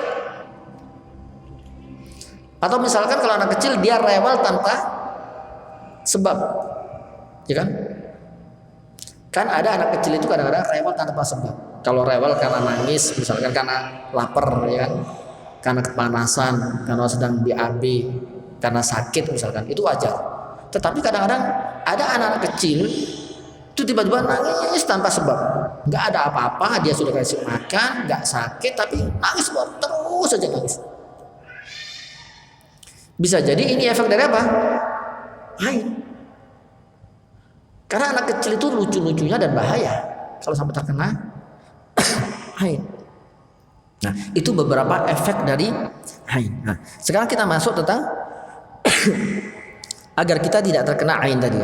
Atau misalkan kalau anak kecil dia rewel tanpa sebab, ya kan? Kan ada anak kecil itu kadang-kadang rewel tanpa sebab. Kalau rewel karena nangis, misalkan karena lapar, ya kan? Karena kepanasan, karena sedang BAB, karena sakit misalkan, itu wajar. Tetapi kadang-kadang ada anak-anak kecil itu tiba-tiba nangis tanpa sebab, nggak ada apa-apa, dia sudah kasih makan, nggak sakit, tapi nangis terus saja nangis. Bisa jadi ini efek dari apa? Ain. Karena anak kecil itu lucu-lucunya dan bahaya kalau sampai terkena ain. Nah, itu beberapa efek dari ain. Nah, sekarang kita masuk tentang agar kita tidak terkena ain tadi.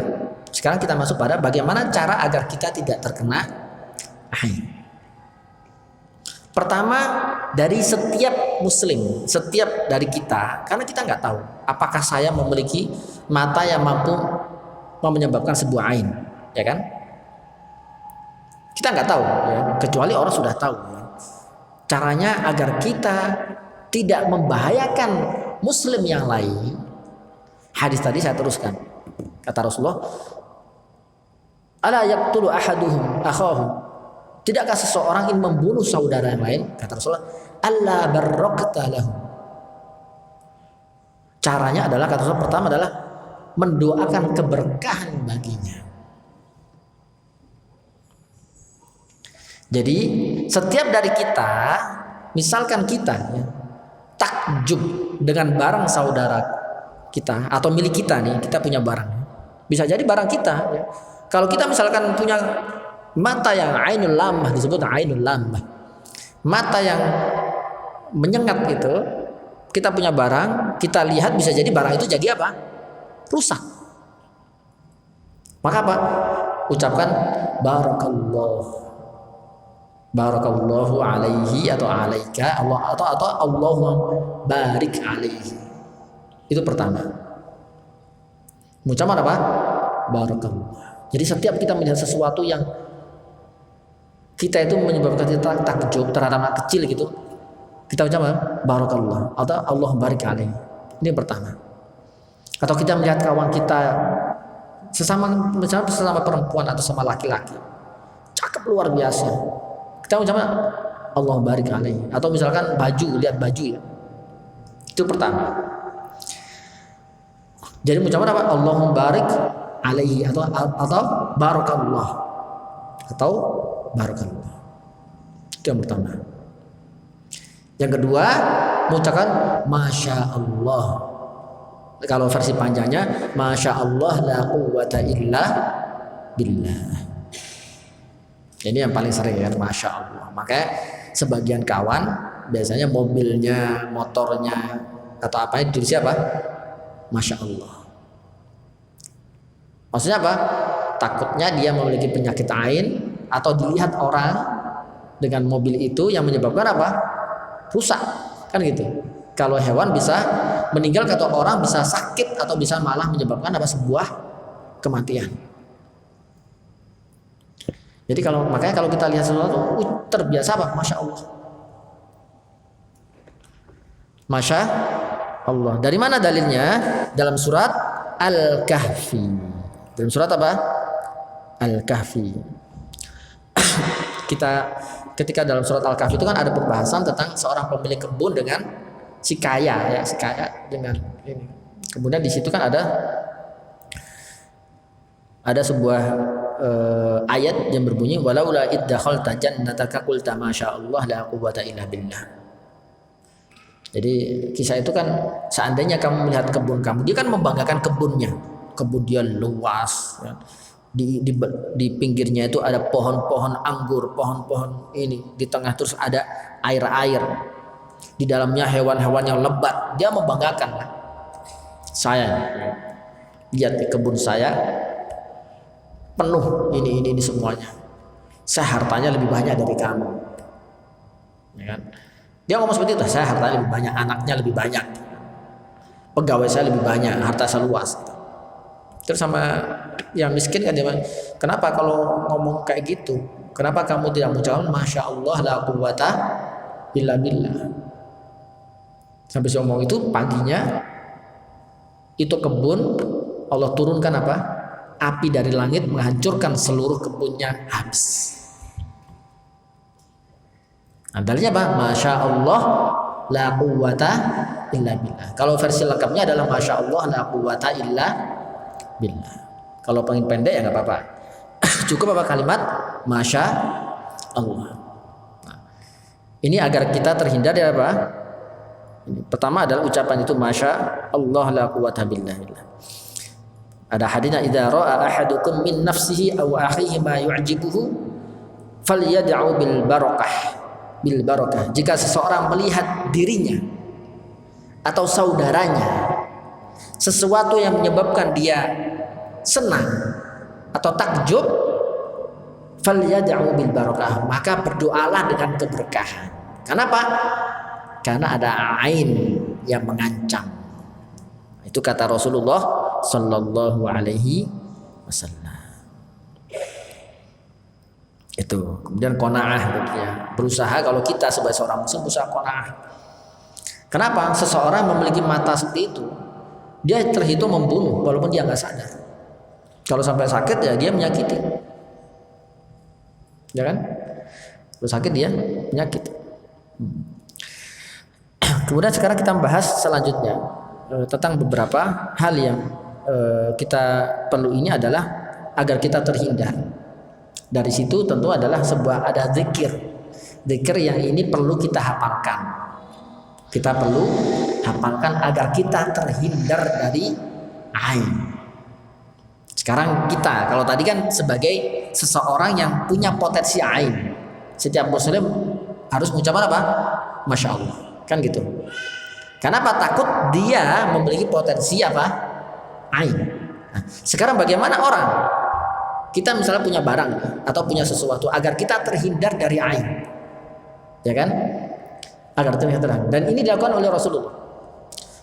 Sekarang kita masuk pada bagaimana cara agar kita tidak terkena ain. Pertama, dari setiap muslim, setiap dari kita, karena kita nggak tahu apakah saya memiliki mata yang mampu menyebabkan sebuah ain, ya kan? Kita Kita nggak tahu ya, kecuali orang sudah tahu ya. Caranya agar kita tidak membahayakan muslim yang lain. Hadis tadi saya teruskan. Kata Rasulullah, ala yaqtulu ahaduhum akhahu. Tidakkah seseorang ingin membunuh saudara yang lain? Kata Rasulullah, alla barrakta lahu. Caranya adalah, kata Rasulullah, pertama adalah mendoakan keberkahan baginya. Jadi setiap dari kita, misalkan kita ya, takjub dengan barang saudara kita atau milik kita nih, kita punya barang, bisa jadi barang kita ya. Kalau kita misalkan punya mata yang ainul lamah, disebut ainul lamah, mata yang menyengat gitu, kita punya barang, kita lihat, bisa jadi barang itu jadi apa? Rusak. Maka apa? Ucapkan barakallahu alaihi atau alaika, Allah atau Allahumma barik alaihi. Itu pertama. Ucapan apa? Barakallah. Jadi setiap kita melihat sesuatu yang kita itu menyebabkan kita takjub terhadap anak kecil gitu, kita ucapkan barakallah atau Allah barik alaihi. Ini yang pertama. Atau kita melihat kawan kita sesama perempuan atau sama laki-laki, cakep luar biasa, kita ucapkan Allah barik alaihi. Atau misalkan baju, lihat baju ya, itu pertama. Jadi ucapan apa? Allahumma barik alaihi atau barakallah atau barakallah. Itu yang pertama. Yang kedua, mengucapkan masya Allah. Kalau versi panjangnya, masya Allah la quwwata illa billah. Ini yang paling sering kan, masya Allah. Makanya sebagian kawan biasanya mobilnya, motornya atau apa itu siapa? Masya Allah. Maksudnya apa? Takutnya dia memiliki penyakit ain atau dilihat orang dengan mobil itu yang menyebabkan apa? Rusak, kan gitu. Kalau hewan bisa meninggal, atau orang bisa sakit atau bisa malah menyebabkan apa? Sebuah kematian. Jadi makanya kalau kita lihat sesuatu terbiasa apa? Masya Allah. Masya Allah. Dari mana dalilnya? Dalam surat Al-Kahfi. Dalam surat apa? Al-Kahfi. Ketika dalam surat Al-Kahfi itu kan ada pembahasan tentang seorang pemilik kebun dengan si kaya ya, si kaya dengan ini. Kemudian di situ kan ada sebuah ayat yang berbunyi walaula iddakhalta jannataka qulta masyaallah la quwwata illa billah. Jadi kisah itu kan seandainya kamu melihat kebun kamu, dia kan membanggakan kebunnya, kebun dia luas ya. Di pinggirnya itu ada pohon-pohon anggur, pohon-pohon ini, di tengah terus ada air-air, di dalamnya hewan-hewan yang lebat. Dia membanggakan kan? Saya lihat di kebun saya penuh ini semuanya, saya hartanya lebih banyak dari kamu ya kan? Dia ngomong seperti itu, saya hartanya lebih banyak, anaknya lebih banyak, pegawai saya lebih banyak, harta saya luas. Terus sama yang miskin kan dia, kenapa kalau ngomong kayak gitu, kenapa kamu tidak mengucapkan masya Allah la quwwata illa billah? Sampai saya ngomong itu, paginya itu kebun Allah turunkan apa? Api dari langit menghancurkan seluruh kebunnya habis. Dalilnya apa? Masya Allah la quwwata illa billah. Kalau versi lengkapnya adalah masya Allah la quwwata illa billah. Kalau paling pendek ya nggak apa-apa. Cukup apa kalimat masya Allah. Nah, ini agar kita terhindar dari apa? Pertama adalah ucapan itu masya Allah la quwwata billah. Ada hadisnya idza ra'a ahadukum min nafsihi aw akhihi ma yu'jibuhu falyad'u bil barakah. Jika seseorang melihat dirinya atau saudaranya sesuatu yang menyebabkan dia senang atau takjub, falyad'u bil barakah, maka berdoalah dengan keberkahan. Kenapa? Karena ada ain yang mengancam. Itu kata Rasulullah sallallahu alaihi wasallam. Itu. Kemudian qanaah ya. Berusaha kalau kita sebagai seorang muslim berusaha qanaah. Kenapa? Seseorang memiliki mata seperti itu, dia terhitung membunuh walaupun dia nggak sadar. Kalau sampai sakit ya dia menyakiti. Ya kan? Kalau sakit dia menyakiti. Kemudian sekarang kita membahas selanjutnya tentang beberapa hal yang kita perlu ini adalah agar kita terhindar. Dari situ tentu adalah sebuah ada zikir yang ini perlu kita hafalkan. Kita perlu hafalkan agar kita terhindar dari ain. Sekarang kita, kalau tadi kan sebagai seseorang yang punya potensi ain, setiap muslim harus mengucapkan apa? Masya Allah, kan gitu. Kenapa? Takut dia memiliki potensi apa? Ain. Nah, sekarang bagaimana orang? Kita misalnya punya barang atau punya sesuatu agar kita terhindar dari ain, ya kan? Agar terhindar. Dan ini dilakukan oleh Rasulullah.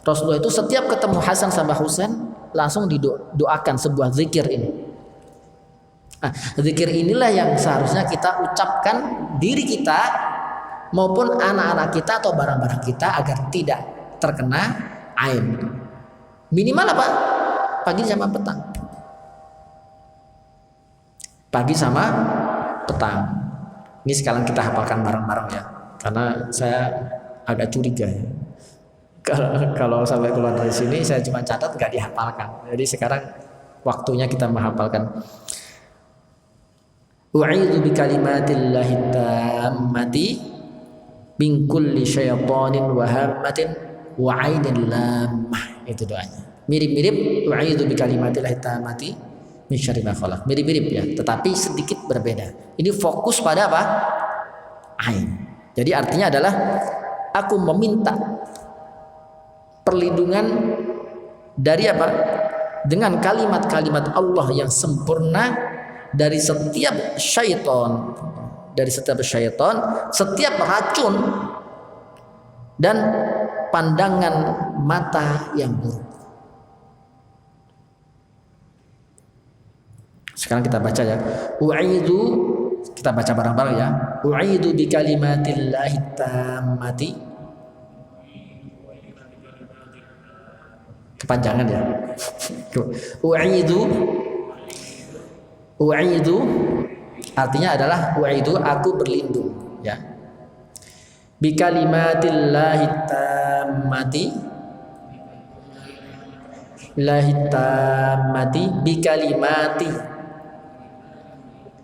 Rasulullah itu setiap ketemu Hasan sama Husain langsung didoakan sebuah zikir ini. Nah, zikir inilah yang seharusnya kita ucapkan diri kita maupun anak-anak kita atau barang-barang kita agar tidak terkena ain. Minimal apa? Pagi sama petang. Pagi sama petang. Ini sekarang kita hafalkan bareng-bareng ya. Karena saya agak curiga ya. Kalau sampai keluar dari sini saya cuma catat nggak dihafalkan. Jadi sekarang waktunya kita menghafalkan. U'idzu bikalimatillahi tammati min kulli syaitanin wa hammatin wa 'ainin lammah. Itu doanya. Mirip-mirip u'idzu bikalimatillahi tammati min syarri ma khalaq. Mirip-mirip ya, tetapi sedikit berbeda. Ini fokus pada apa? Ain. Jadi artinya adalah aku meminta perlindungan dari apa? Dengan kalimat-kalimat Allah yang sempurna dari setiap syaitan, setiap racun dan pandangan mata yang buruk. Sekarang kita baca ya. U'idzu, kita baca bareng-bareng ya. U'idzu bikalimatillahi tammati. Kepanjangan ya. U'idzu artinya adalah u'idzu aku berlindung ya. Bikalimatillahi tammati.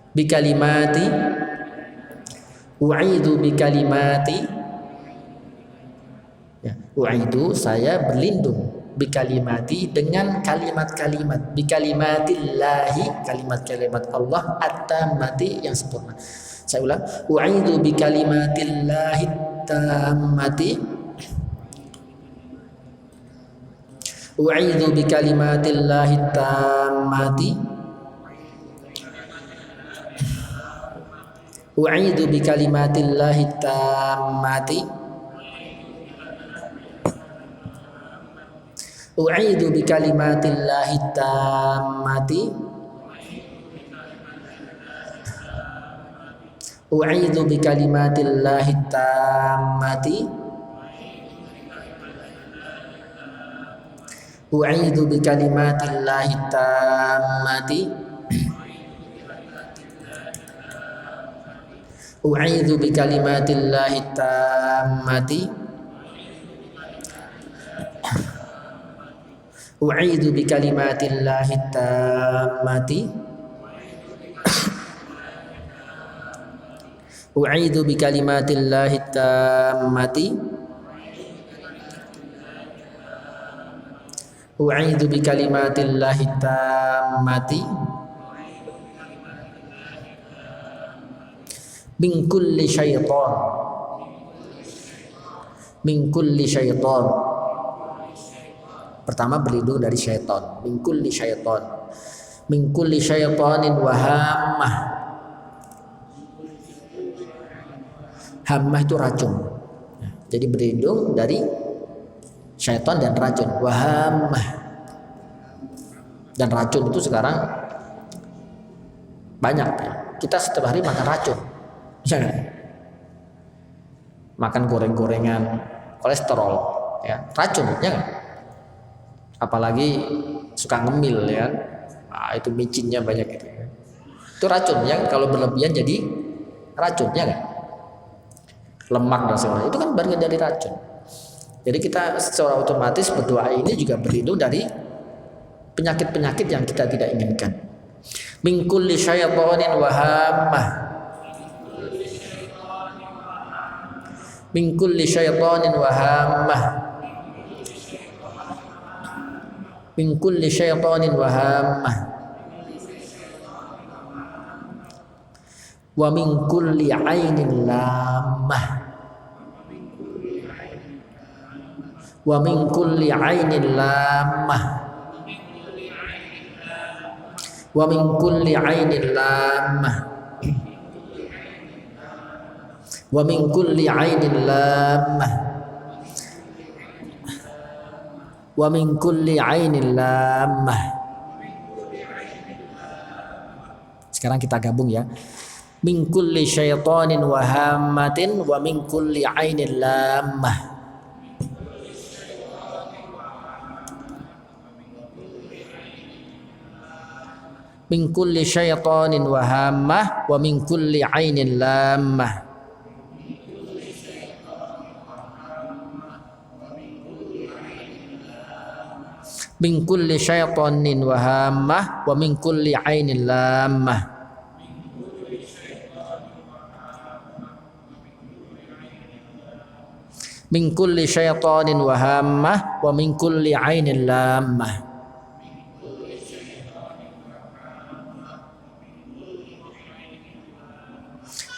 Bikalimati u'idzu bikalimati ya, u'idzu saya berlindung bikalimati dengan kalimat-kalimat bikalimatillahi kalimat-kalimat Allah at-tammati yang sempurna. Saya ulang, u'idzu bikalimatillahi tammati u'idzu bikalimatillahi tammati u'idzu bikalimatillahi tammati u'idzu bikalimatillahi tammati u'idzu bikalimatillahi tammati u'idzu bikalimatillahi tammati u'idzu bikalimatillahi tammati u'idzu bikalimatillahi tammati u'idzu bikalimatillahi tammati u'idzu bikalimatillahi tammati min kulli syaitan pertama berlindung dari syaitan min kulli syaitanin wa hammah. Hammah itu racun. Jadi berlindung dari syaitan dan racun. Wa hammah. Dan racun itu sekarang banyak ya. kita setiap hari makan racun, ya kan? Makan goreng-gorengan, kolesterol, ya racun, ya kan? Apalagi suka ngemil, ya kan? Nah, itu micinnya banyak itu. Itu racun, ya. Kalau berlebihan jadi racun, ya kan? Lemak dan sebagainya. Itu kan bagian dari racun. Jadi kita secara otomatis berdoa ini juga berlindung dari penyakit-penyakit yang kita tidak inginkan. Min kulli syaitanin wa hammah. Min kulli syaitanin wa hammah. Min kulli syaitanin wa hammah. Wa min kulli ainin lammah. Wa min kulli ainin lammah. Wa min kulli ainin lammah. Wa min kulli ainin lammah. Wa min kulli ainin lammah. Sekarang kita gabung ya. Min kulli syaitanin wa hammatin wa min kulli ainin lammah. Min kulli syaitanin wa hammah wa min kulli ainin lammah. Min kulli syaitanin wa hammah wa min kulli ainin lammah. Min kulli syaitanin wa hammah wa min kulli ainin lammah.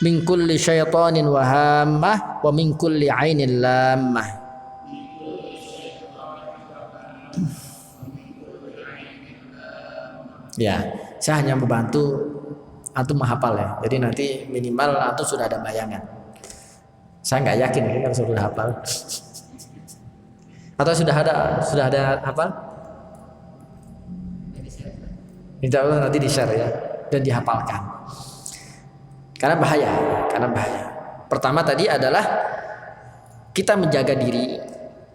Min kulli syaitanin wa hammah wa min kulli ainin lammah. Ya, saya hanya membantu antum menghafal ya. Jadi nanti minimal antum sudah ada bayangan. Saya nggak yakin ini kan sudah hafal. Atau sudah ada hafal? Insya Allah nanti di-share ya dan dihafalkan. Karena bahaya. Pertama tadi adalah kita menjaga diri.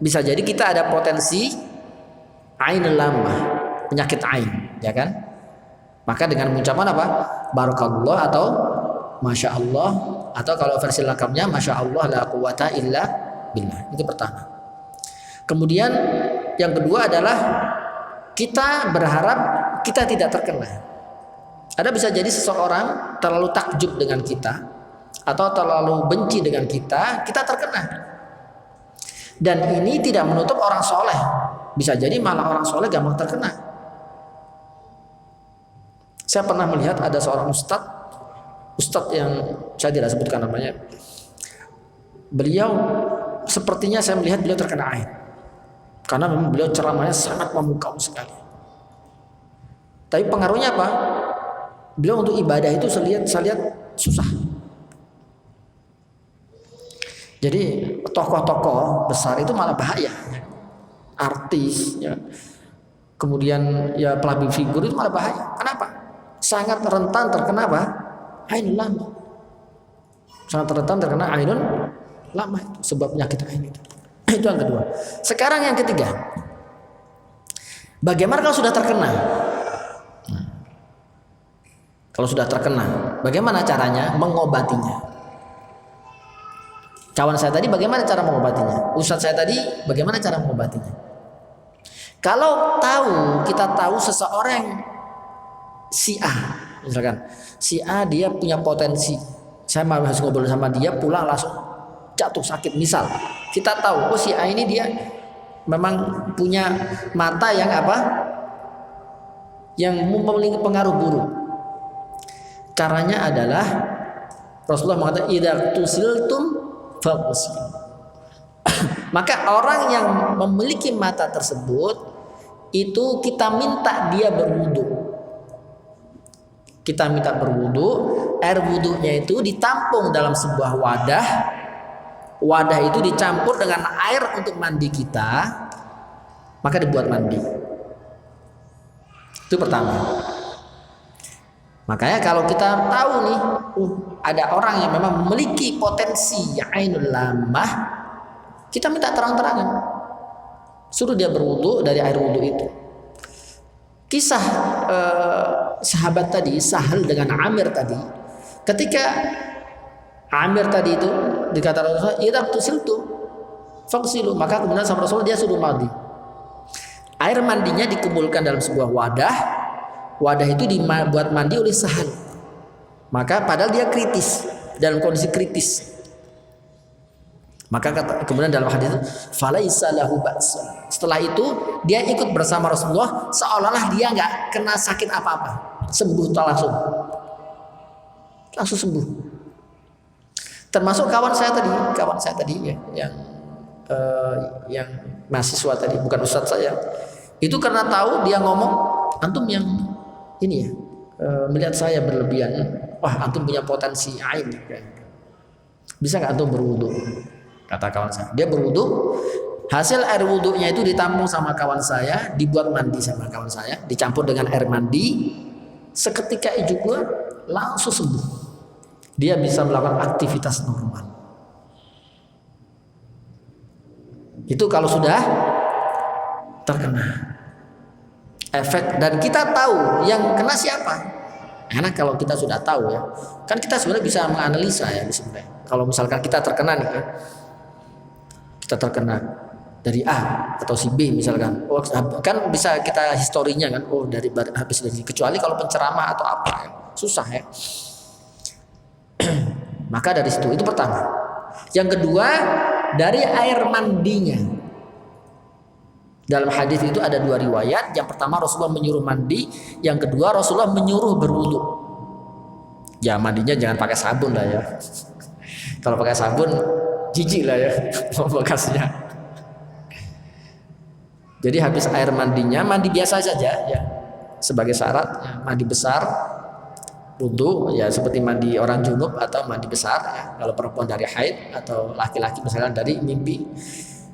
Bisa jadi kita ada potensi ainul lammah, penyakit ain, ya kan? Maka dengan ucapan apa? Barakallah atau Masya Allah, atau kalau versi lengkapnya Masya Allah la quwata illa billah. Itu pertama. Kemudian yang kedua adalah kita berharap kita tidak terkena. Ada bisa jadi seseorang terlalu takjub dengan kita atau terlalu benci dengan kita terkena. Dan ini tidak menutup orang soleh. Bisa jadi malah orang soleh gampang terkena. Saya pernah melihat ada seorang ustadz yang saya tidak sebutkan namanya. Beliau sepertinya saya melihat beliau terkena ain. Karena memang beliau ceramahnya sangat memukau sekali. Tapi pengaruhnya apa? Beliau untuk ibadah itu saya lihat susah. Jadi tokoh-tokoh besar itu malah bahaya. Artis, ya. Kemudian ya public figur itu malah bahaya. Kenapa? Sangat rentan terkena apa? Ainul lammah. Sangat rentan terkena ainul lammah itu sebab penyakit ain itu. Itu yang kedua. Sekarang yang ketiga. Bagaimana kalau sudah terkena? Kalau sudah terkena, bagaimana caranya mengobatinya? Kawan saya tadi bagaimana cara mengobatinya? Ustadz saya tadi bagaimana cara mengobatinya? Kalau kita tahu seseorang si A, misalkan si A dia punya potensi, saya harus ngobrol sama dia, pulang langsung jatuh sakit. Misal kita tahu si A ini dia memang punya mata yang apa? Yang memiliki pengaruh buruk. Caranya adalah Rasulullah mengatakan idza tusiltum faghsil. Maka orang yang memiliki mata tersebut itu kita minta dia berwudu. Kita minta berwudu, air wudunya itu ditampung dalam sebuah wadah. Wadah itu dicampur dengan air untuk mandi kita, maka dibuat mandi. Itu pertama. Makanya kalau kita tahu nih, ada orang yang memang memiliki potensi ainul lamah, kita minta terang-terangan. Suruh dia berwudu dari air wudu itu. Kisah sahabat tadi, Sahal dengan Amir tadi, ketika Amir tadi itu dikata Rasulullah, "Idza tusiltu faghsilu," maka kemudian sama Rasulullah dia suruh mandi. Air mandinya dikumpulkan dalam sebuah wadah. Wadah itu dibuat mandi oleh Sahal. Maka padahal dia kritis, dalam kondisi kritis. Maka kemudian dalam hadis itu, "Falaisa lahu ba'sa." Setelah itu dia ikut bersama Rasulullah seolah-olah dia nggak kena sakit apa-apa, sembuh langsung sembuh. Termasuk kawan saya tadi ya, yang mahasiswa tadi, bukan ustadz saya. Itu karena tahu dia ngomong, "Antum yang ini ya, melihat saya berlebihan, wah antum punya potensi ain, bisa nggak antum berwudu?" Kata kawan saya, dia berwudu, hasil air wudunya itu ditampung sama kawan saya, dibuat mandi sama kawan saya, dicampur dengan air mandi, seketika itu juga langsung sembuh, dia bisa melakukan aktivitas normal. Itu kalau sudah terkena efek, dan kita tahu yang kena siapa. Enak kalau kita sudah tahu ya, kan kita sebenarnya bisa menganalisa ya sebenarnya. Kalau misalkan kita terkena nih ya, kita terkena dari A atau si B misalkan, kan bisa kita historinya kan, dari habis dari, kecuali kalau penceramah atau apa ya, susah ya. Maka dari situ, itu pertama. Yang kedua, dari air mandinya. Dalam hadis itu ada dua riwayat. Yang pertama Rasulullah menyuruh mandi, yang kedua Rasulullah menyuruh berwudu. Ya mandinya jangan pakai sabun lah ya. Kalau pakai sabun jijik lah ya bekasnya. Jadi habis air mandinya, mandi biasa saja ya. Sebagai syarat ya, mandi besar, wudu ya seperti mandi orang junub atau mandi besar ya. Kalau perempuan dari haid atau laki-laki misalkan dari mimpi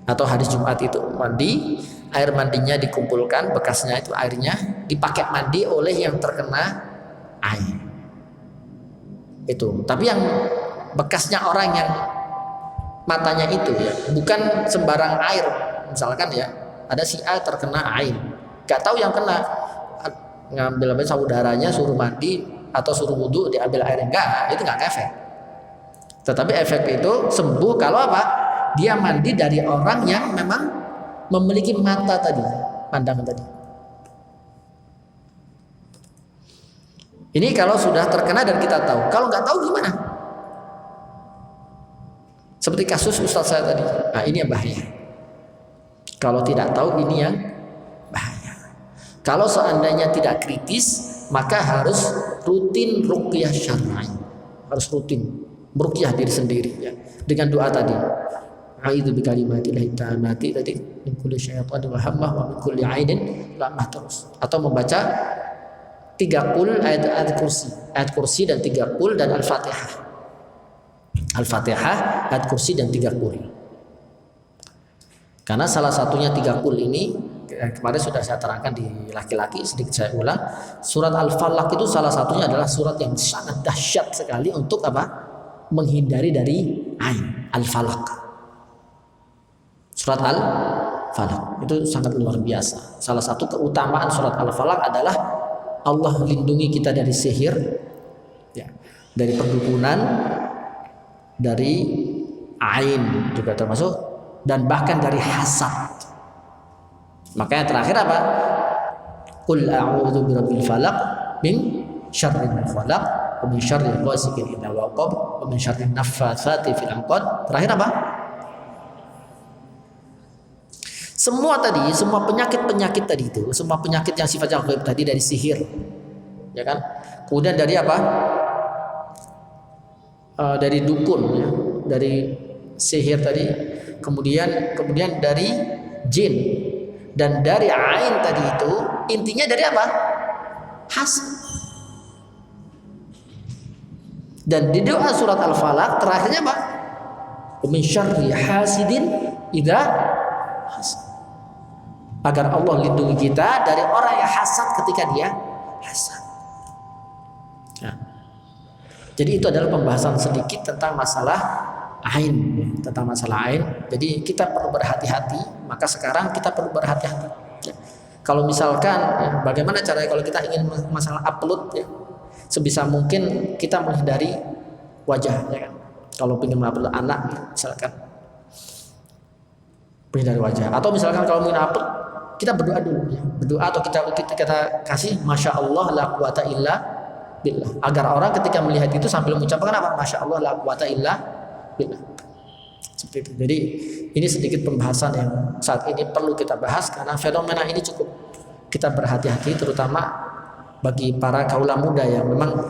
atau hadis Jumat itu mandi, air mandinya dikumpulkan, bekasnya itu airnya dipakai mandi oleh yang terkena air. Itu. Tapi yang bekasnya orang yang matanya itu ya, bukan sembarang air. Misalkan ya, ada si A terkena air, gak tahu yang kena, ngambil saudaranya suruh mandi atau suruh wudu diambil air, enggak, itu enggak efek. Tetapi efek itu sembuh kalau apa? Dia mandi dari orang yang memang memiliki mata tadi, pandangan tadi. Ini kalau sudah terkena dan kita tahu. Kalau nggak tahu gimana? Seperti kasus ustaz saya tadi. Nah ini yang bahaya. Kalau tidak tahu ini yang bahaya. Kalau seandainya tidak kritis, maka harus rutin ruqyah syar'i. Harus rutin meruqyah diri sendiri ya, dengan doa tadi. A'udzu bikalimatillahi tammati tadi min kulli syaitan wa hammah wa min kulli ainin lamah, terus. Atau membaca 3 qul ayat kursi dan 3 qul dan Al-Fatihah. Al-Fatihah, ayat kursi dan 3 qul. Karena salah satunya 3 qul ini kemarin sudah saya terangkan di laki-laki, sedikit saya ulang. Surat Al-Falaq itu salah satunya adalah surat yang sangat dahsyat sekali untuk apa? Menghindari dari ain. Al-Falaq. Surat Al-Falaq itu sangat luar biasa. Salah satu keutamaan surat Al-Falaq adalah Allah lindungi kita dari sihir, ya, dari perdukunan, dari ain juga termasuk, dan bahkan dari hasad. Makanya terakhir apa? Qul a'udzu birabbil falaq min syarri ma khalaq wa min syarri ghasiqin idza waqab wa min syarri naffatsati fil 'uqad. Terakhir apa? Semua penyakit tadi itu, semua penyakit yang sifatnya ghaib tadi dari sihir, ya kan? Kemudian dari apa? Dari dukun, ya, dari sihir tadi. Kemudian dari jin dan dari ain tadi itu, intinya dari apa? Hasad. Dan di doa surat Al-Falaq terakhirnya apa? Min syarri hasidin idza hasad. Agar Allah lindungi kita dari orang yang hasad ketika dia hasad. Ya. Jadi itu adalah pembahasan sedikit tentang masalah ain, ya, tentang masalah ain. Jadi kita perlu berhati-hati. Maka sekarang kita perlu berhati-hati. Ya. Kalau misalkan, ya, bagaimana caranya kalau kita ingin masalah upload, ya, sebisa mungkin kita menghindari wajah, ya kan? Kalau ingin mengupload anak, misalkan menghindari wajah. Atau misalkan kalau ingin upload, kita berdoa dulu, ya. Berdoa atau kita kasih Masya Allah la quwata illa billah, agar orang ketika melihat itu sambil mengucapkan apa? Masya Allah la quwata illa billah. Seperti itu. Jadi ini sedikit pembahasan yang saat ini perlu kita bahas karena fenomena ini cukup kita berhati-hati, terutama bagi para kaula muda yang memang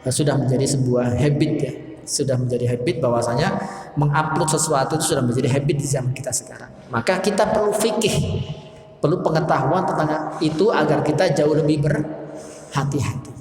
sudah menjadi sebuah habit, ya, sudah menjadi habit bahwasanya mengupload sesuatu itu sudah menjadi habit di zaman kita sekarang. Maka kita perlu fikih, perlu pengetahuan tentang itu agar kita jauh lebih berhati-hati.